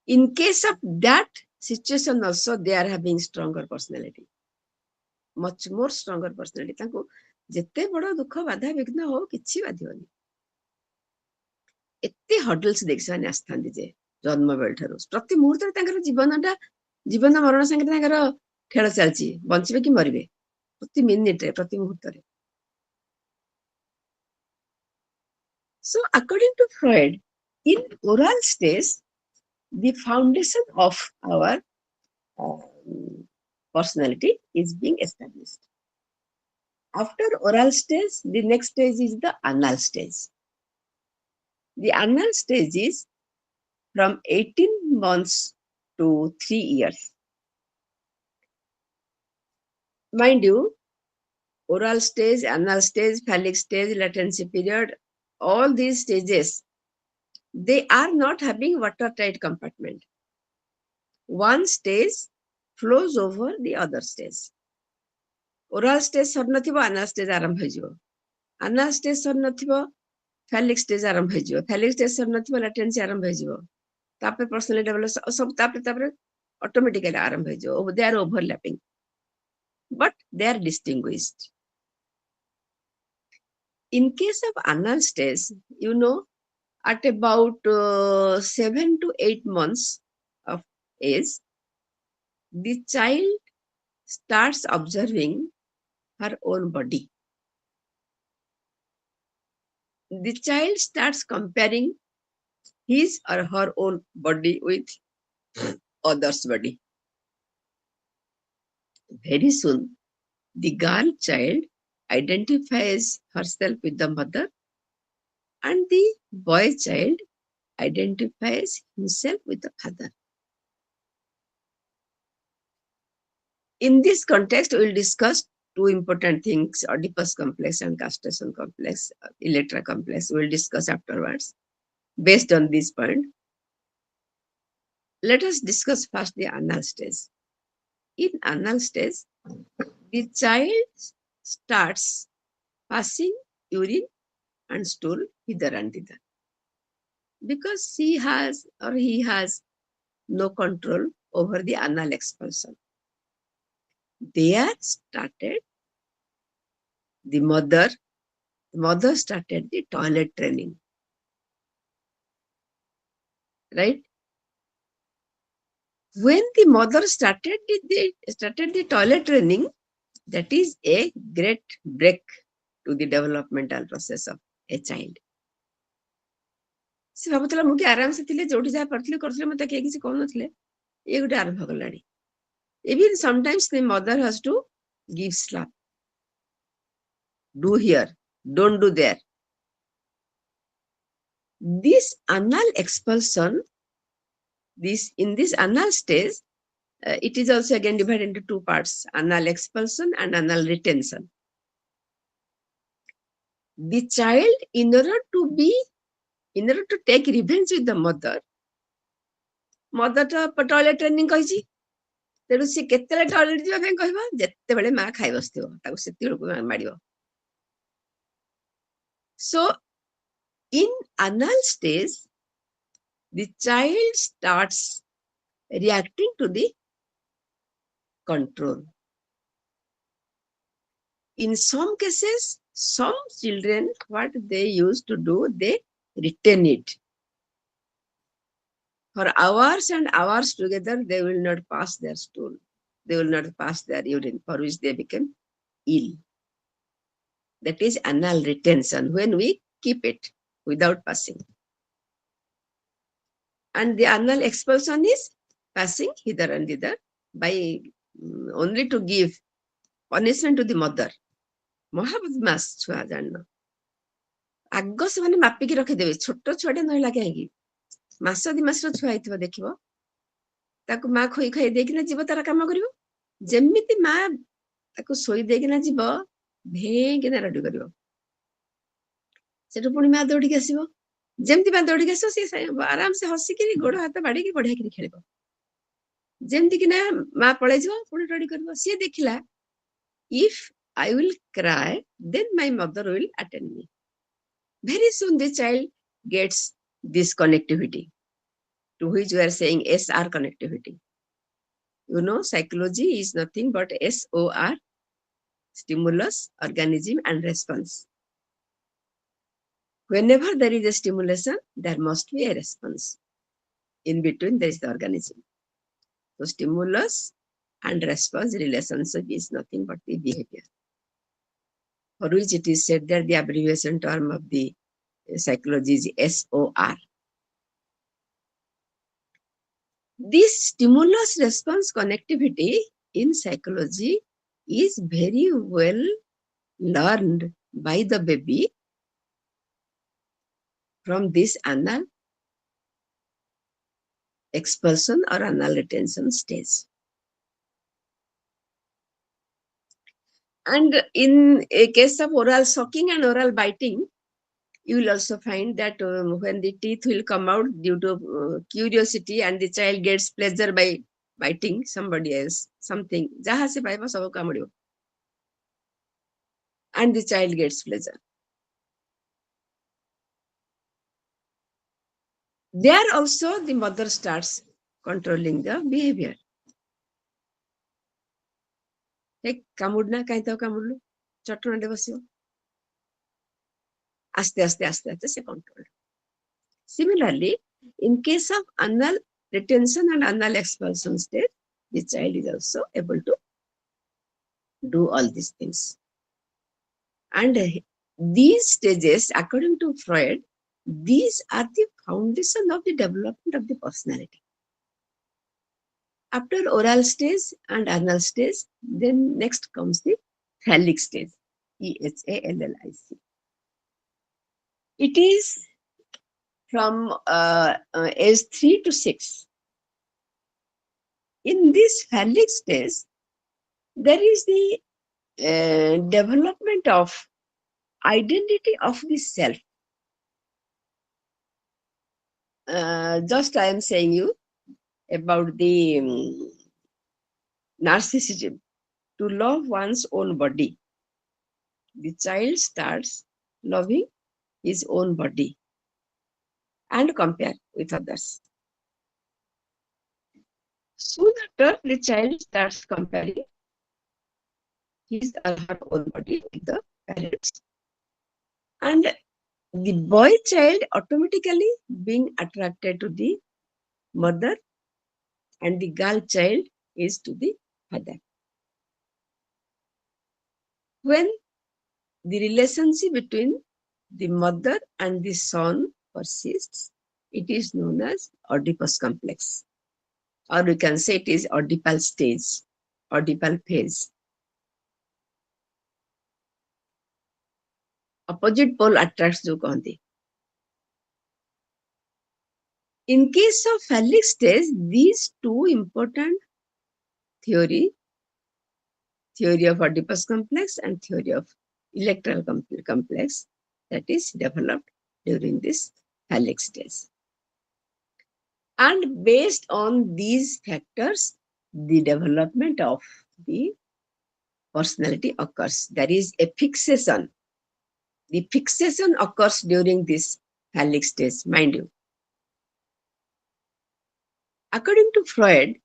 Speaker 1: In case of that situation also, they are having stronger personality. Much more stronger personality. ତାଙ୍କୁ ଯେତେ ବଡ ଦୁଃଖ ବାଧା ବିଘ୍ନ ହଉ କିଛି ବାଧିବନି. ଏତେ ହଡଲ୍ସ ଦେଖି ସେମାନେ ଆସିଥାନ୍ତି ଯେ ଜନ୍ମ ବେଳ ଠାରୁ ପ୍ରତି ମୁହୂର୍ତ୍ତରେ ତାଙ୍କର ଜୀବନ ମରଣ ସାଙ୍ଗରେ ତାଙ୍କର ଖେଳ ଚାଲିଛି, ବଞ୍ଚିବେ କି ମରିବେ ପ୍ରତି ମିନିଟରେ, ପ୍ରତି ମୁହୂର୍ତ୍ତରେ. So according to Freud, in oral stage, the foundation of our personality is being established. After oral stage, the next stage is the anal stage. The anal stage is from 18 months to 3 years. Mind you, oral stage, anal stage, phallic stage, latency period, all these stages, they are not having watertight compartment. One stage flows over the other stage. Oral stage sarnathibo, anal stage aramb hojibo. Anal stage sarnathibo, phallic stage aramb hojibo. Phallic stage sarnathibo, latency aramb hojibo. Tapre personality develop sab tapre automatically aramb hojibo. They are overlapping, but they are distinguished. In case of anal stage, you know, at about 7 to 8 months of age, the child starts observing her own body. The child starts comparing his or her own body with others' body. Very soon, the girl child identifies herself with the mother, and the boy child identifies himself with the father. In this context, we will discuss two important things: Oedipus complex and castration complex, Electra complex. We will discuss afterwards based on this point. Let us discuss first the anal stage. In anal stage, the child starts passing urine and stool hither and thither because she has or he has no control over the anal expulsion. There started the mother started the toilet training, right? When the mother started the toilet training, that is a great break to the developmental process of a child. ସେ ଭାବୁଥିଲା ମୁଁ କି ଆରାମସେ ଥିଲେ ଯୋଉଠି ଯାହା ପାରୁଥିଲେ କରୁଥିଲେ ମତେ କେହି କିଛି କହୁନଥିଲେ, ଏ ଗୋଟେ ଆରମ୍ଭ କଲାଣି. Even sometimes the mother has to give slap. Do here, don't do there. This anal expulsion, in this anal stage, it is also again divided into two parts: anal expulsion and anal retention. The child, in order to take revenge with the mother to toilet training କହିଛି, ତେଣୁ ସେ କେତେବେଳେ toilet ଯିବା ପାଇଁ କହିବ, ଯେତେବେଳେ ମା ଖାଇ ବସିଥିବ ତାକୁ ସେତିକି ମାଡ଼ିବ. So in anal stage, the child starts reacting to the control. In some cases, some children, what they used to do, they retain it. For hours and hours together, they will not pass their stool. They will not pass their urine, for which they become ill. That is anal retention, when we keep it without passing. And the anal expulsion is passing hither and thither by only to give punishment to the mother. ମହାବଦମାସ ଛୁଆ ଜାଣିନ, ଆଗ ସେମାନେ ମାପିକି ରଖିଦେବେ. ଛୋଟ ଛୁଆଟେ ନହେଲା କାହିଁକି, ମାସ 2 ମାସର ଛୁଆ ହେଇଥିବ, ଦେଖିବ ତାକୁ ମା ଖୋଇ ଖାଇ ଦେଇକିନା ଯିବ ତାର କାମ କରିବ. ଯେମିତି ମା ତାକୁ ଶୋଇ ଦେଇକିନା ଯିବ, ଭେଁକିନା ରଡି କରିବ. ସେଠୁ ପୁଣି ମା ଦୌଡ଼ିକି ଆସିବ. ଯେମିତି ମା ଦୌଡ଼ିକି ଆସିବ, ସେ ଆରାମସେ ହସିକିରି ଗୋଡ ହାତ ବାଡେଇକି ବଢିଆକିରି ଖେଳିବ. ଯେମିତି କିନା ମା ପଳେଇଯିବ, ପୁଣି ରଡି କରିବ. ସିଏ ଦେଖିଲା, if I will cry, then my mother will attend me. Very soon the child gets this connectivity, to which we are saying SR connectivity. You know, psychology is nothing but SOR, stimulus, organism, and response. Whenever there is a stimulation, there must be a response. In between, there is the organism. So stimulus and response relationship is nothing but the behavior, for which it is said that the abbreviation term of the psychology is SOR. This stimulus response connectivity in psychology is very well learned by the baby from this anal expulsion or anal retention stage. And in a case of oral sucking and oral biting, you will also find that when the teeth will come out due to curiosity, and the child gets pleasure by biting somebody else, something, jaha se paiba sabu kamadibo, and the child gets pleasure. There also the mother starts controlling the behavior. Hey, kamudna kahin tau kamudlu, chotronde basibo. Aste se control. Similarly, in case of anal retention and anal expulsion state, the child is also able to do all these things. And these stages, according to Freud, these are the foundation of the development of the personality. After oral stage and anal stage, then next comes the phallic stage, EHALLIC. It is from age 3 to 6. In this phallic stage, there is the development of identity of the self. Just I am saying you about the narcissism. To love one's own body, the child starts loving his own body and compare with others. Soon after, the child starts comparing his or her own body with the parents, and the boy child automatically being attracted to the mother, and the girl child is to the father. When the relationship between the mother and the son persists, it is known as Oedipus complex, or we can say it is Oedipal stage, Oedipal phase. Opposite pole attracts जो कहते. In case of phallic stage, these two important theory of Oedipus complex and theory of electoral complex, that is developed during this phallic stage. And based on these factors, the development of the personality occurs. There is a fixation. The fixation occurs during this phallic stage, mind you. According to Freud,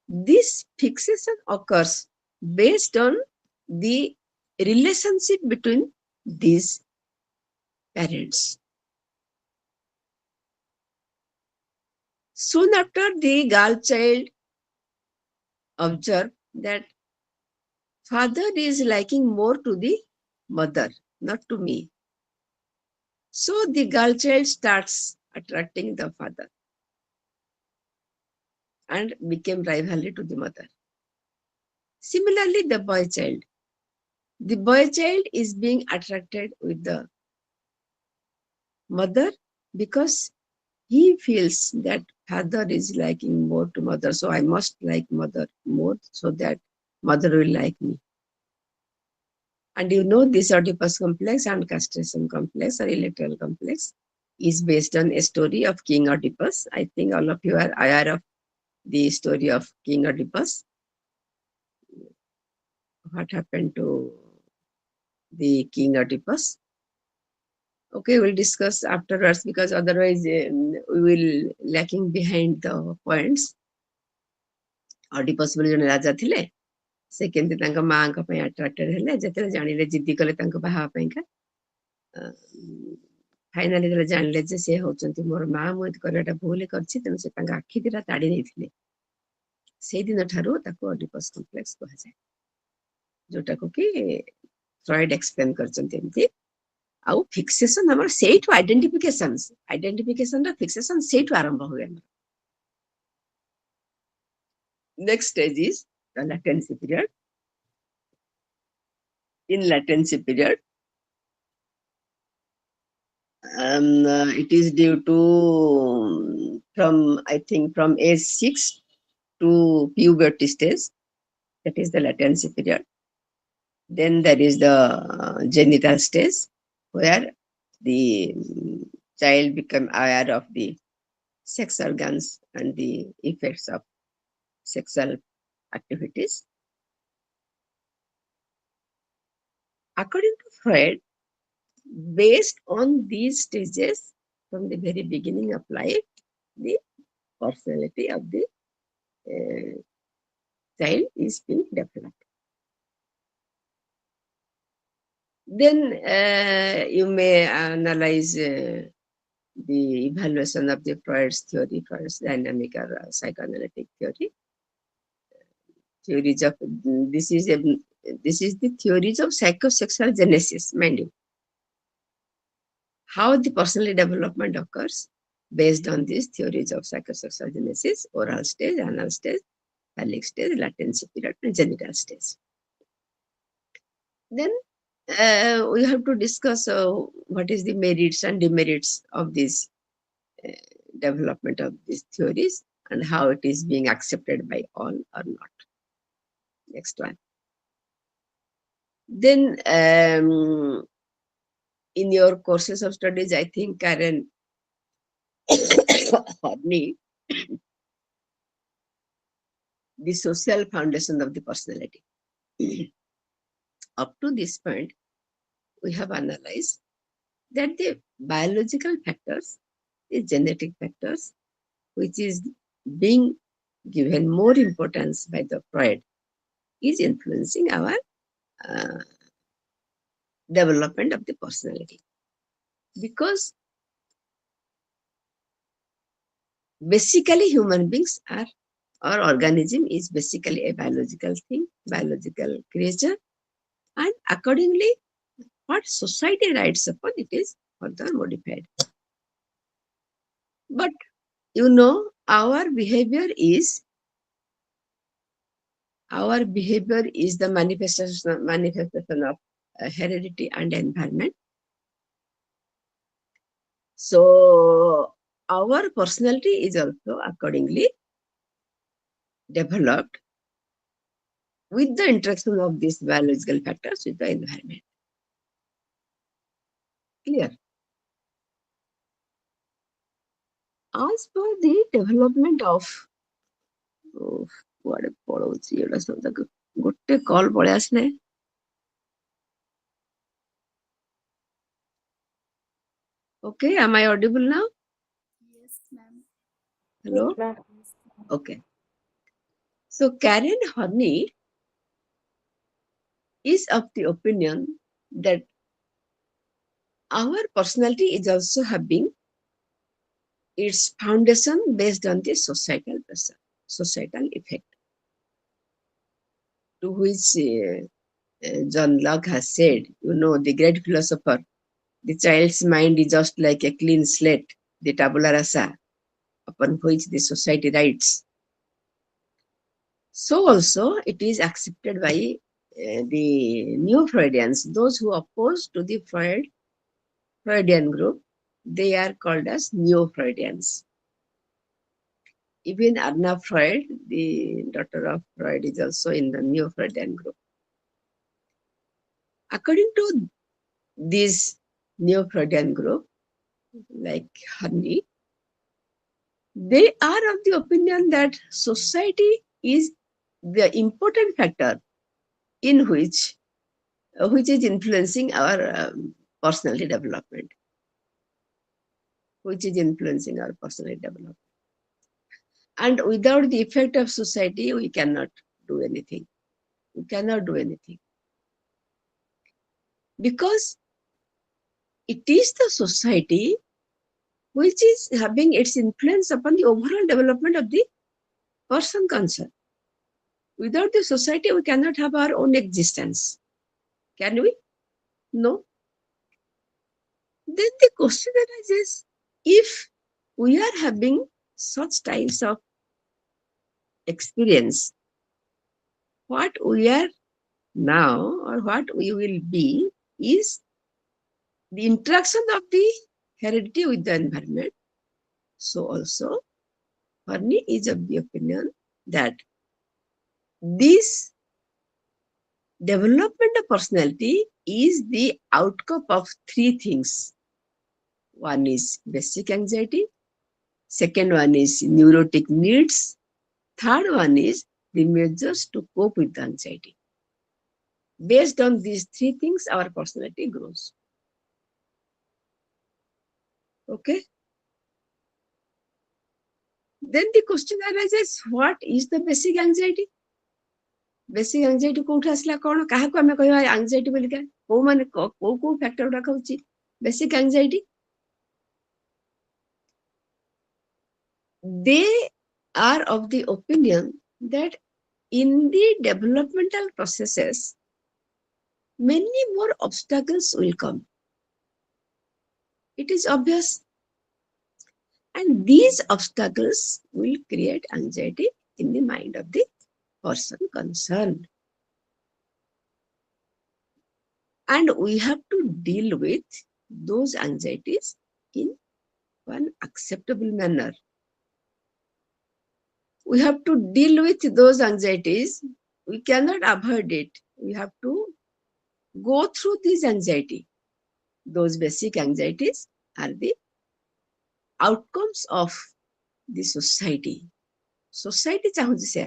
Speaker 1: this fixation occurs based on the relationship between these parents. Soon after, the girl child observed that father is liking more to the mother, not to me. So the girl child starts attracting the father and became rivalry to the mother. Similarly, the boy child. The boy child is being attracted with the mother because he feels that father is liking more to mother, so I must like mother more so that mother will like me. And you know, this Oedipus complex and castration complex or electoral complex is based on a story of King Oedipus. I think all of you are aware of the story of King Oedipus. What happened to the King Oedipus? Okay, we'll discuss afterwards because otherwise we will lacking behind the points. Oedipus ବୋଲି ଜଣେ ରାଜା ଥିଲେ, ସେ କେମିତି ତାଙ୍କ ମାଙ୍କ ପାଇଁ ଆଟ୍ରାକ୍ଟେଡ ହେଲେ, ଯେତେବେଳେ ଜାଣିଲେ ଜିଦ୍ଦି କଲେ ତାଙ୍କ ବାହା ପାଇଁକା, ଫାଇନାଲି ଯେତେବେଳେ ଜାଣିଲେ ଯେ ସେ ହଉଛନ୍ତି ମୋର ମା, ମୁଁ ଏଠି କରିବାଟା ଭୁଲ କରିଛି, ତେଣୁ ସେ ତାଙ୍କ ଆଖି ଦିଟା ତାଡି ଦେଇଥିଲେ। ସେଇଦିନ ଠାରୁ ତାକୁ ଅଡିପସ୍ କମ୍ପ୍ଲେକ୍ସ କୁହାଯାଏ, ଯୋଉଟାକୁ କି ଫ୍ରଏଡ୍ ଏକ୍ସପ୍ଲେନ୍ କରିଛନ୍ତି ଏମିତି। ଆଉ ଫିକ୍ସେସନ ଆମର ସେଇଠୁ ଆଇଡେଣ୍ଟିଫିକେସନର ଫିକ୍ସେସନ ସେଇଠୁ ଆରମ୍ଭ ହୁଏ। Next stage is the latency period. In latency period, it is due to from age 6 to puberty stage. That is the latency period. Then there is the genital stage, where the child become aware of the sex organs and the effects of sexual activities. According to Freud, based on these stages from the very beginning of life, the personality of the child is being developed. Then you may analyze the evaluation of the Freud's theory, Freud's dynamic or psychoanalytic theory. Theories of this is the theories of psychosexual genesis, mind you. How the personality development occurs based on these theories of psychosexual genesis: oral stage, anal stage, phallic stage, latency period, and genital stage. Then we have to discuss what is the merits and demerits of this development of these theories and how it is being accepted by all or not. Next one. Then in your courses of studies, I think Karen Horney, the social foundation of the personality. Up to this point, we have analyzed that the biological factors, the genetic factors, which is being given more importance by the Freud, is influencing our development of the personality. Because basically human beings are, or organism is basically a biological thing, biological creature, and accordingly what society writes upon it is further modified. But you know, our behavior is the manifestation of heredity and environment. So our personality is also accordingly developed with the interaction of these biological factors with the environment. Clear? As for the development of what a ଗୋଟେ call ପଳେଇ ଆସିଲେ. Okay, am I audible now?
Speaker 3: Yes, ma'am.
Speaker 1: Hello?
Speaker 4: Yes, ma'am.
Speaker 1: Okay. So Karen Horney is of the opinion that our personality is also having its foundation based on the societal pressure, societal effect, to which John Locke has said, you know, the great philosopher, the child's mind is just like a clean slate, the tabula rasa, upon which the society writes. So also it is accepted by the neo-Freudians, those who oppose to the Freudian group, they are called as neo-Freudians. Even Anna Freud, the daughter of Freud, is also in the neo-Freudian group. According to this neo-Freudian group, like Honey, they are of the opinion that society is the important factor in which is influencing our personality development. Which is influencing our personality development. And without the effect of society, we cannot do anything. We cannot do anything. Because it is the society which is having its influence upon the overall development of the person concerned. Without the society, we cannot have our own existence. Can we? No. Then the question arises, if we are having such types of experience, what we are now or what we will be is the interaction of the heredity with the environment. So also, Horney is of the opinion that this development of personality is the outcome of three things. One is basic anxiety, second one is neurotic needs, third one is the measures to cope with the anxiety. Based on these three things, our personality grows. Okay? Then the question arises, what is the basic anxiety? Basic anxiety କୋଉଠୁ ଆସିଲା କ'ଣ କାହାକୁ ଆମେ କହିବା anxiety ବୋଲିକା କୋଉ ମାନେ କୋଉ factor ଗୁଡାକ ହଉଛି basic anxiety? They are of the opinion that in the developmental processes, many more obstacles will come. It is obvious. And these obstacles will create anxiety in the mind of the person concerned. And we have to deal with those anxieties in an acceptable manner. We have to deal with those anxieties. We cannot avoid it. We have to go through this anxiety. Those basic anxieties are the outcomes of the society. Society ଚାହୁଁଛି ସେ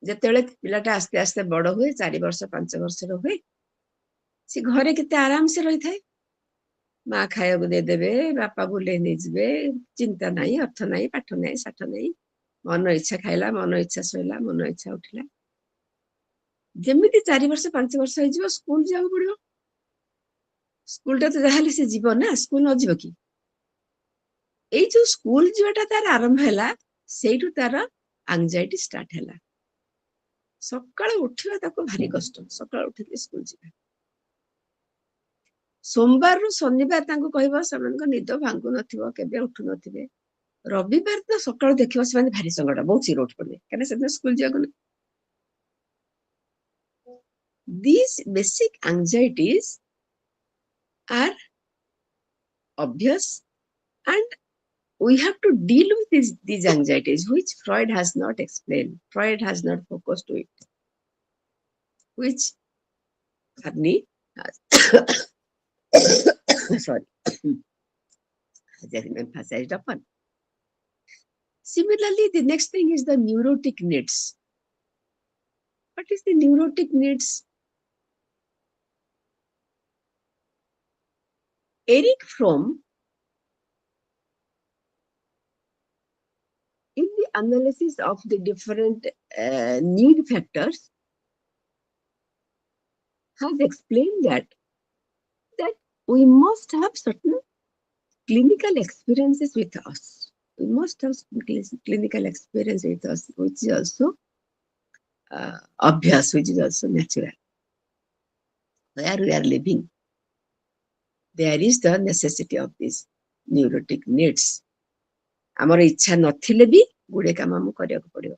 Speaker 1: ଯେତେବେଳେ ପିଲାଟା ଆସ୍ତେ ଆସ୍ତେ ବଡ ହୁଏ 4 ବର୍ଷ 5 ବର୍ଷର ହୁଏ ସେ ଘରେ କେତେ ଆରାମସେ ରହିଥାଏ ମା ଖାଇବାକୁ ଦେଇଦେବେ ବାପା ବୁଲେଇ ନେଇଯିବେ ଚିନ୍ତା ନାହିଁ ଅର୍ଥ ନାହିଁ ପାଠ ନାହିଁ ଷାଠ ନାହିଁ ମନ ଇଚ୍ଛା ଖାଇଲା ମନ ଇଚ୍ଛା ଶୋଇଲା ମନ ଇଚ୍ଛା ଉଠିଲା ଯେମିତି 4 ବର୍ଷ 5 ବର୍ଷ ହେଇଯିବ ସ୍କୁଲ ଯିବାକୁ ପଡିବ ସ୍କୁଲଟା ତ ଯାହାହେଲେ ସେ ଯିବ ନା ସ୍କୁଲ ନ ଯିବ କି ଏଇ ଯୋଉ ସ୍କୁଲ ଯିବାଟା ତାର ଆରମ୍ଭ ହେଲା ସେଇଠୁ ତାର ଆଂଜାଇଟି ଷ୍ଟାର୍ଟ ହେଲା ସକାଳୁ ଉଠିବା ତାକୁ ଭାରି କଷ୍ଟ ସକାଳୁ ଉଠିକି ସ୍କୁଲ ଯିବା ସୋମବାରରୁ ଶନିବାର ତାଙ୍କୁ କହିବ ସେମାନଙ୍କ ନିଦ ଭାଙ୍ଗୁ ନଥିବ କେବେ ଉଠୁ ନଥିବେ ରବିବାର ତ ସକାଳୁ ଦେଖିବ ସେମାନେ ଭାରି ସଙ୍କଟ ବହୁତ ଶୀଘ୍ର ଉଠି ପଡିବେ କାରଣ ସେଦିନ ସ୍କୁଲ ଯିବାକୁ ନା these basic anxieties are obvious and we have to deal with these anxieties which Freud has not explained. Freud has not focused to it, which Harni has sorry has emphasized upon. Similarly, the next thing is the neurotic needs. What is the neurotic needs? Eric Fromm, in the analysis of the different need factors, has explained that we must have certain clinical experiences with us. We must have clinical experience with us, which is also obvious, which is also natural. Where we are living, there is the necessity of these neurotic needs. ଆମର ଇଚ୍ଛା ନଥିଲେ ବି ଗୁଡେ କାମ ଆମକୁ କରିବାକୁ ପଡିବ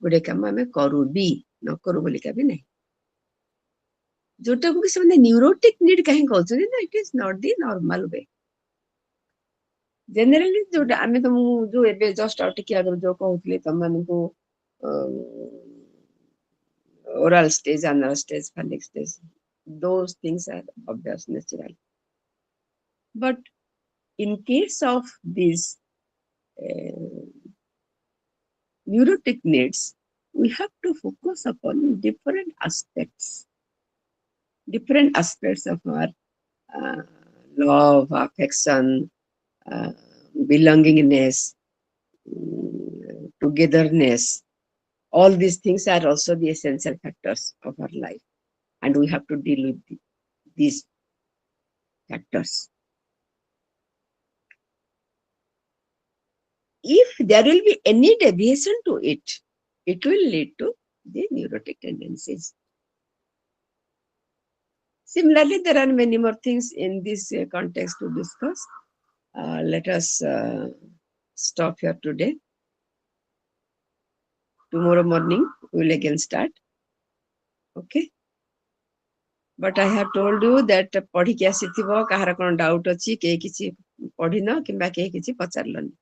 Speaker 1: ଗୁଡେ କାମ ଆମେ କରୁ ବି ନ କରୁ ବୋଲିକା ବି ନାହିଁ ଯୋଉଟାକୁ ସେମାନେ ନ୍ୟୁରୋଟିକ ନିଡ୍ କାହିଁ କହୁଛନ୍ତି ନା ଇଟ୍ is not the normal we generally ଯୋଉଟା ଆମେ ତମକୁ ଯୋଉ ଏବେ ଜଷ୍ଟ ଆଉ ଟିକେ ଆଗରୁ ଯୋଉ କହୁଥିଲି ତମମାନଙ୍କୁ oral stage, anal stage, phallic stage, those things are obvious, natural. But in case of these neurotic needs, we have to focus upon different aspects of our love, affection, belongingness, togetherness. All these things are also the essential factors of our life, and we have to deal with these factors. If there will be any deviation to it, it will lead to the neurotic tendencies. Similarly, there are many more things in this context to discuss. Let us stop here today. Tomorrow morning, we will again start. Okay? But I have told you that पढ़िकी आसीथिबो काହାର कोन doubt अछि के किछि पढ़िनो किबा के किछि पचारलनी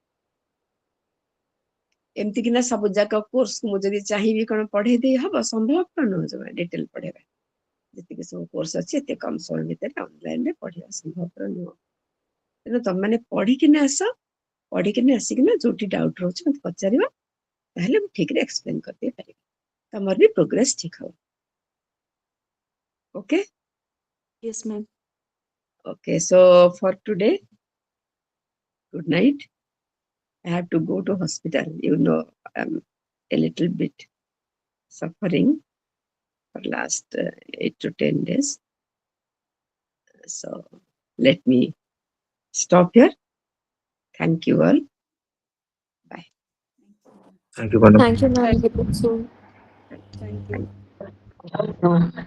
Speaker 1: एमती कि ना सब जाक कोर्स मु जदी चाहिबी कोन पढ़े दे हबो संभव कोन हो जबा डिटेल पढ़ेबा जति के सब कोर्स अछि ते कम समय भीतर ऑनलाइन रे पढ़िया संभव नो तेनो तुम माने पढ़िकी ना आसो पढ़िकी ना आसी कि ना जोटी डाउट रहछ मत पचारिबा ताहले मु ठीक रे एक्सप्लेन करते पारि तमर भी प्रोग्रेस ठीक हो okay
Speaker 4: Yes, ma'am.
Speaker 1: okay so for today good night I have to go to hospital you know I'm a little bit suffering for last 8 to 10 days so let me stop here thank you all bye
Speaker 2: Thank you, madam.
Speaker 3: Thank you, ma'am.
Speaker 4: Thank you.
Speaker 1: thank you
Speaker 4: Thank you.